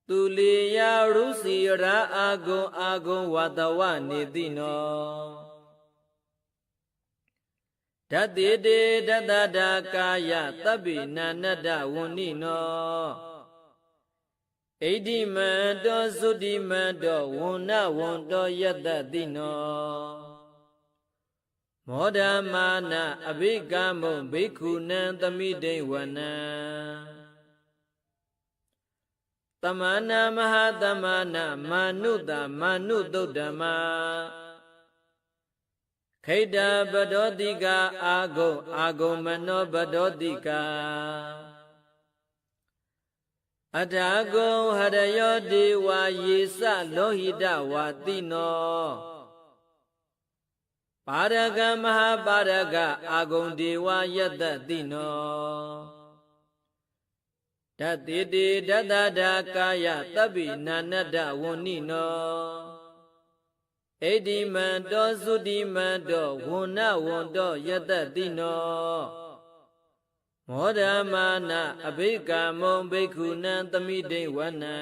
သူလီယရုစီရာအာဂုံအာဂုံဝတဝနေတိနောဓတ္တိတေဓတ္တဒါကာယသဗ္ဗိနာနတ္တဝန္နိနောဣတိမန္တောသုတိမန္တောဝန္နဝန္တောယတတိနောမောဒမာနအဘိကမုံဘိက္ခုနံသမိတိဝနံတမနာမဟာတမနာမာနုတမာနုတုဒ္ဓမခိတပတောတိကအာဂုံအာဂုံမနောပတောတိကအထာဂုံဟရယောဒေဝယေစလောဟိတဝါတိနောပါရကမဟာပါရကအာဂုံဒေဝယတတိနောဓတ္တိတေဓတ္တဒါကာယသဗ္ဗိနာနတ္တဝန္နိနောဣတိမန္တောသုတိမန္တောဝန္နဝန္တောယတတိနောမောဒမာနအဘိကမုံဘိက္ခုနံသမိတိဝနံ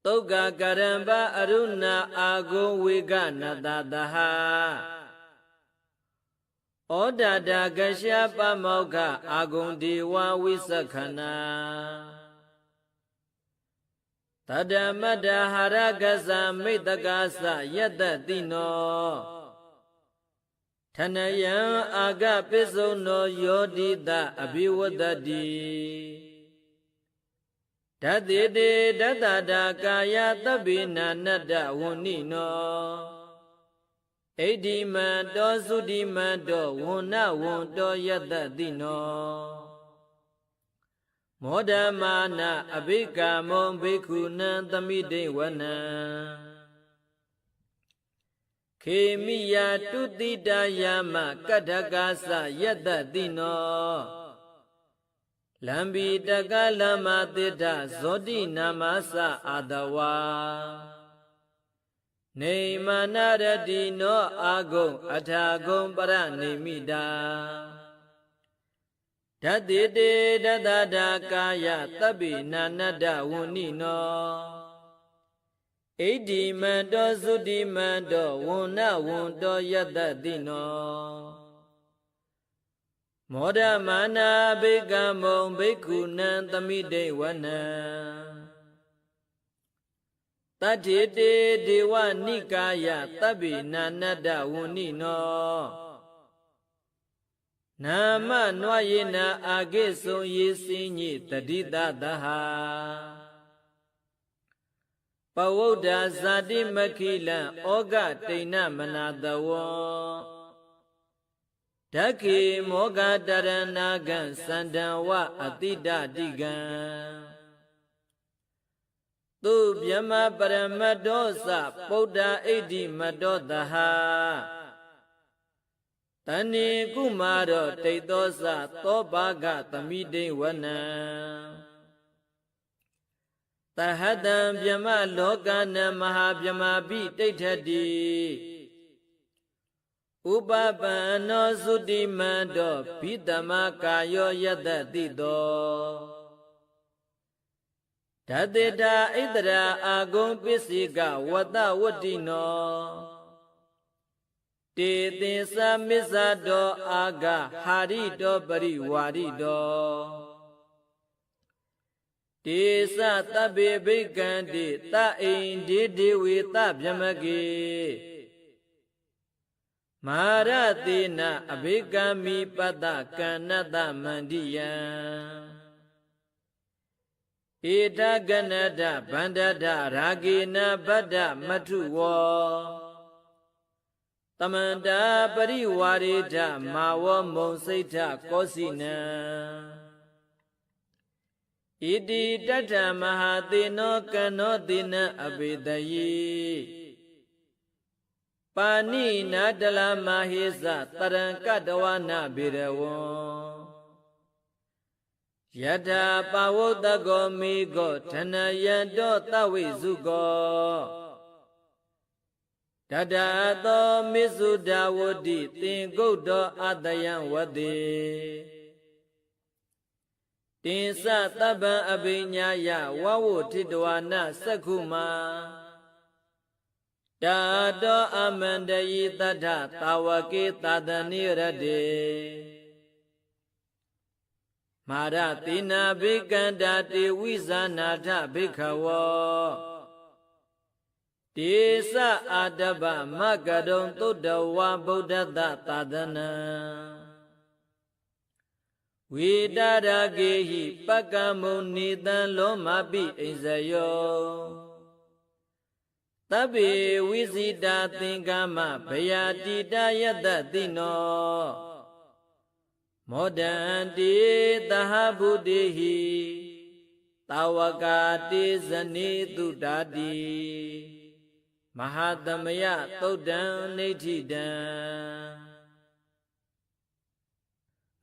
သုက္ကကရံပအရုဏအာဂုံဝေကနတတဟဩဒတာကရှပမောက္ခအာဂုံဒေဝဝိသခဏာတတမတ္တဟာရကသမိတ္တကာသယတတိနောထနယံအာဂပိစုံနောယောတိတအဘိဝတ္တိဓတ္တိတေဓတ္တဒါကာယသဗ္ဗိနာနတ္တဝန္နိနောဣတိမန္တောသုတိမန္တောဝန္နဝန္တောယတတိနောမောဒမာနအဘိကမုံဘိက္ခုနံသမိတိဝနံခေမိယတုတိတယမကတ္ထကာသယတတိနောလံဘိတကလမတိတ္ထဇောတိနာမသအာတဝါ နေမနာရတိနောအာဂုံအထာဂုံပရနေမိတာဓတ္တိတေတတတာကာယသဗ္ဗိနာနတ္တဝဏိနောဣတိမန္တောသုတိမန္တောဝဏ္ဏဝန္တောယတ္တတိနောမောဒမာနာဘိကမုံဘိက္ခုနံသမိတေဝနံတတ္ถิတေဒေဝနိကာယသဗ္ဗိနာနတ္တဝဏိနောနာမနွာယေနာအာဂိဆုံယေစိညိတတိတသဟာပဝုဒ္ဓဇာတိမခိလံဩဃတိဏမနာတဝံဓက္ခိမောဂတရဏဂံစန္ဒံဝအတိတတိကံသူဗျမပရမတ္တောသပုဒ္ဓဣဋ္ဌိမတ္တောတဟာတဏိကုမာရောတိတ်သောသသောဘာဂသမိတိဝနံတဟတံဗျမလောကနံမဟာဗျမပိဋိဋ္ဌတိဥပပန္နောသုတိမန္တောဘိတမကာယောယတ္တတိတောဓတ္တေတာဣတရာအာဂုံပစ္စိကဝတ္တဝတ္တိနောတေသင်္သမစ္ဆတောအာဂဟာရိတောပရိဝါရိတောတေသသဗ္ဗေဘိက္ခံတိသအိန္ဒေဒေဝေသဗျမကေမာရတေနအဘိကမိပတ္တကဏ္ဏတမန္တိယံဧတကဏ္ဍဗန္ဒဒရာဂေနဗဒ္ဒမထုဝောတမန္တာပရိဝါရေထမာဝမုံစိတ်ထကောစီနံဣတိတတ္ထမဟာသေနောကနောသေနအဘိတယေပါဏိနာတလမဟေသတရံကတဝနာဘိရဝံယထာပါဝုတ္တကောမိကောဌနယံတောသဝိစုကောတတသောမိစုဒဝတိသင်္ကုတ်တောအတယံဝတိတင်္စသဗ္ဗံအဘိညာယဝဝုထိတဝနာစက္ခုမာတာတောအမန္တယိတတ္ထသာဝကေသတနိရတေမာရတိနာဘိကန္တာတေဝိဇာနာထဘိက္ခဝောတေသအာတဗမကရုံသုတ္တဝါဗုဒ္ဓတသာသနံဝိတာရကေဟိပကံမုန်နိတံလောမပိအိဇယောသဗ္ဗေဝိဇိတာသင်္ကမဘယာတိတယတတိနောမောဒန္တိသဟဗုတေဟိတာဝကာတိဇနိတုတာတိမဟာသမယသုတ်တံနေဋ္ဌိတံ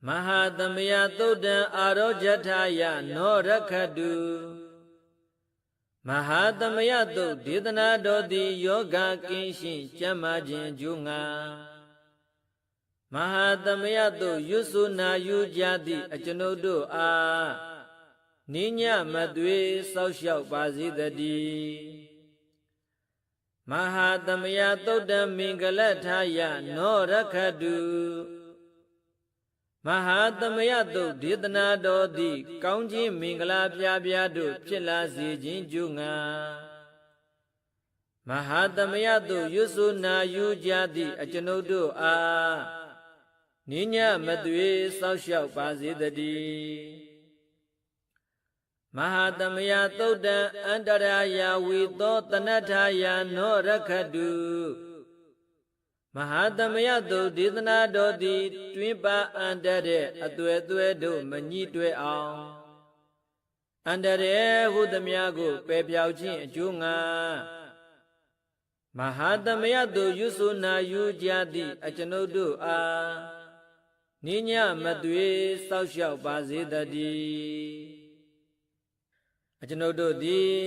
မဟာသမယသုတ်တံအာရောဂျထာယနောရခတုမဟာသမယသုတ်ဒေသနာတော်သည်ယောဂကင်းရှင်းကျမ်းမာခြင်းကျိုးငါမဟာသမယသုတ်ရွစုနာယူကြသည့်အကျွန်ုပ်တို့အားနိညမသွေစောက်ရှောက်ပါစေတည်းမဟာသမယသုတ်တံမင်္ဂလထာယနောရခတုမဟာသမယသုတ်ဒေသနာတော်သည်ကောင်းခြင်းမင်္ဂလာပြားပြားတို့ဖြစ်လာစေခြင်းကျိုးငါမဟာသမယသုတ်ရွစုနာယူကြသည့်အကျွန်ုပ်တို့အားနိညမသွေစောက်ရှောက်ပါစေတည်းမဟာသမယသုတ်တံအန္တရာယဝီသောတနထာယနောရခတုမဟာသမယသုတ်ဒေသနာတော်သည်တွင်ပါအန္တတဲ့အသွဲသွဲတို့မညှိတွဲအောင်အန္တရေဟုသမျှကိုပယ်ပြောက်ခြင်းအကျိုးငါမဟာသမယသုတ်ရွစုနာယူကြသည့်အကျွန်ုပ်တို့အားနိညမသွေစောက်ရှောက်ပါစေတည်းအကျွန်ုပ်တို့သည်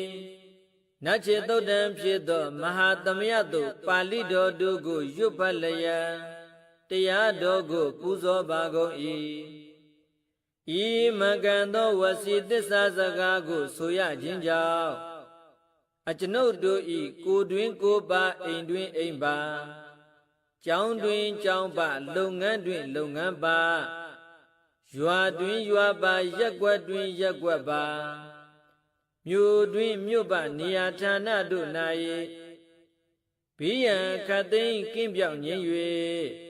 နတ်ချေသုတ်တံဖြစ်သောမဟာသမယသို့ပါဠိတော်တို့ကိုရွတ်ဖတ်လျက်တရားတော်ကိုပူဇော်ပါကုန်၏ဤမကံသောဝစီသစ္စာစကားကိုဆိုရခြင်းကြောင့်အကျွန်ုပ်တို့ဤကိုယ်တွင်ကိုယ်ပါအိမ်တွင်အိမ်ပါကျောင်းတွင်ကျောင်းပါလုပ်ငန်းတွင်လုပ်ငန်းပါရွာတွင်ရွာပါရက်ကွက်တွင်ရက်ကွက်ပါမြို့တွင်မြို့ပါနေရာဌာနတို့၌ဘေးရန်ခတ်သိမ်းကင်းပြောက်ငြိမ်း၍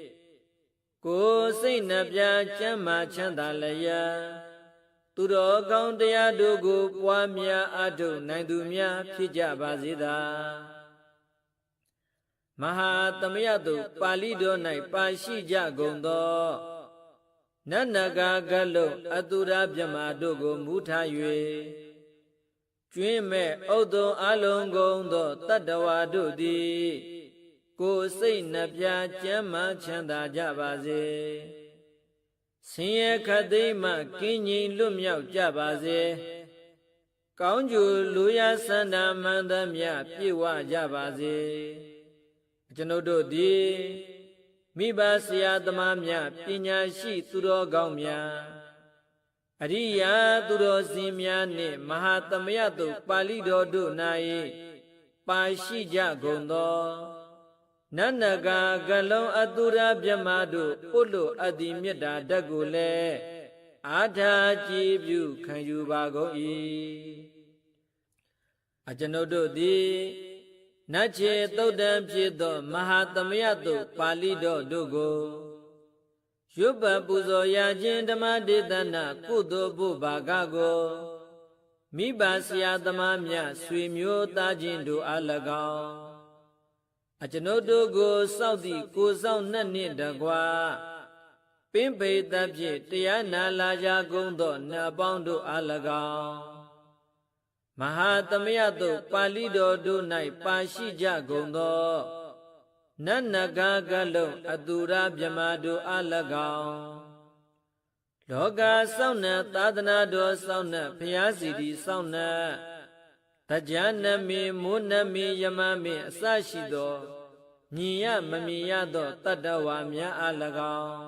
ကိုယ်စိတ်နှပြချမ်းသာချမ်းသာလျက်သူတော်ကောင်းတရားတို့ကိုပွားများအားထုတ်နိုင်သူများဖြစ်ကြပါစေသာမဟာသမယသို့ပါဠိတော်၌ပါရှိကြကုန်သောနတ်နဂါကလုံးအတုရမြမတို့ကိုမူထား၍ကျွင်းမဲ့ဥဒ္ဓံအလုံးကုန်သောတတ္တဝါတို့သည်ကိုယ်စိတ်နှပြကျမ်းမာချမ်းသာကြပါစေဆင်းရဲခတ်သိမ်းမှကင်းငြိမ်လွတ်မြောက်ကြပါစေကောင်းကျိုးလူရဆန္ဒမှန်သမျှပြည့်ဝကြပါစေကျွန်ုပ်တို့သည်မိဘဆရာသမားများပညာရှိသူတော်ကောင်းများအရိယာသူတော်စင်များနှင့်မဟာသမယသို့ပါဠိတော်တို့၌ပါရှိကြကုန်သောနတ်နဂါကလုံးအတုရမြမတို့ပုလို့အတ္တိမေတ္တာဓာတ်ကိုလည်းအာထာကြည်ပြုခံယူပါကုန်၏အကျွန်ုပ်တို့သည်နတ်ချေသုတ်တံဖြစ်သောမဟာသမယသို့ပါဠိတော်တို့ကိုရွတ်ပတ်ပူဇော်ရခြင်းဓမ္မဒေသနာကုသိုလ်ဘုဘာကကိုမိဘဆရာသမားများဆွေမျိုးသားချင်းတို့အား၎င်းအကျွန်ုပ်တို့ကိုစောင့်သည့်ကိုစောင့်နှင့်နှင့်တကွာပင်ပေတဖြင့်တရားနာလာကြကုန်သောနတ်ပေါင်းတို့အား၎င်းမဟာသမယသို့ပါဠိတော်တို့၌ပါရှိကြကုန်သောနတ်နဂါကလုံးအတုရမြမတို့အား၎င်းလောကစောင့်နှံသာသနာတော်စောင့်နှံဘုရားစီတီစောင့်နှံတရားနမေမိုးနမေယမမေအစရှိသောမြင်ရမမြင်ရသောတတ္တဝါများအား၎င်း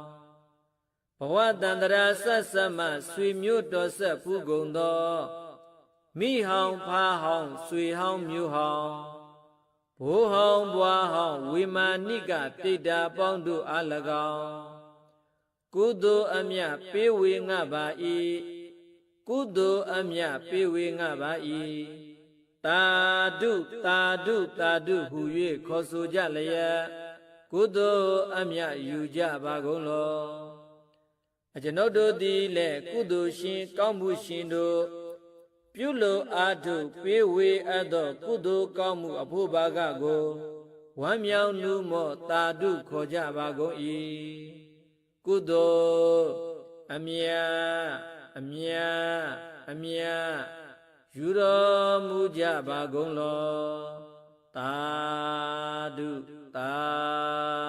ဘဝတန္တရာဆက်ဆက်မှဆွေမျိုးတော်ဆက်ဖူးကုန်သောမိဟောင်ဖားဟောင်ဆွေဟောင်မျိုးဟောင်ဘိုးဟောင်ဘွားဟောင်ဝေမာနိကပိဋ္ဌာပေါင်းတို့အား၎င်းကုသိုလ်အမြပေးဝေငှပါ၏ကုသိုလ်အမြပေးဝေငှပါ၏တာဓုတာဓုတာဓုဟူ၍ခေါ်ဆိုကြလျက်ကုသိုလ်အမြယူကြပါကုန်လောအကျွန်ုပ်တို့သည်လည်းကုသိုလ်ရှင်ကောင်းမှုရှင်တို့ပြုလို့အားထုတ်ပေးဝေအပ်သောကုသိုလ်ကောင်းမှုအဖို့ဘာကကိုဝမ်းမြောက်နှူးမော့တာဓုခေါ်ကြပါကုန်၏ကုသိုလ်အမြအမြအမြယူတော်မူကြပါကုန်လောသာဓုသာ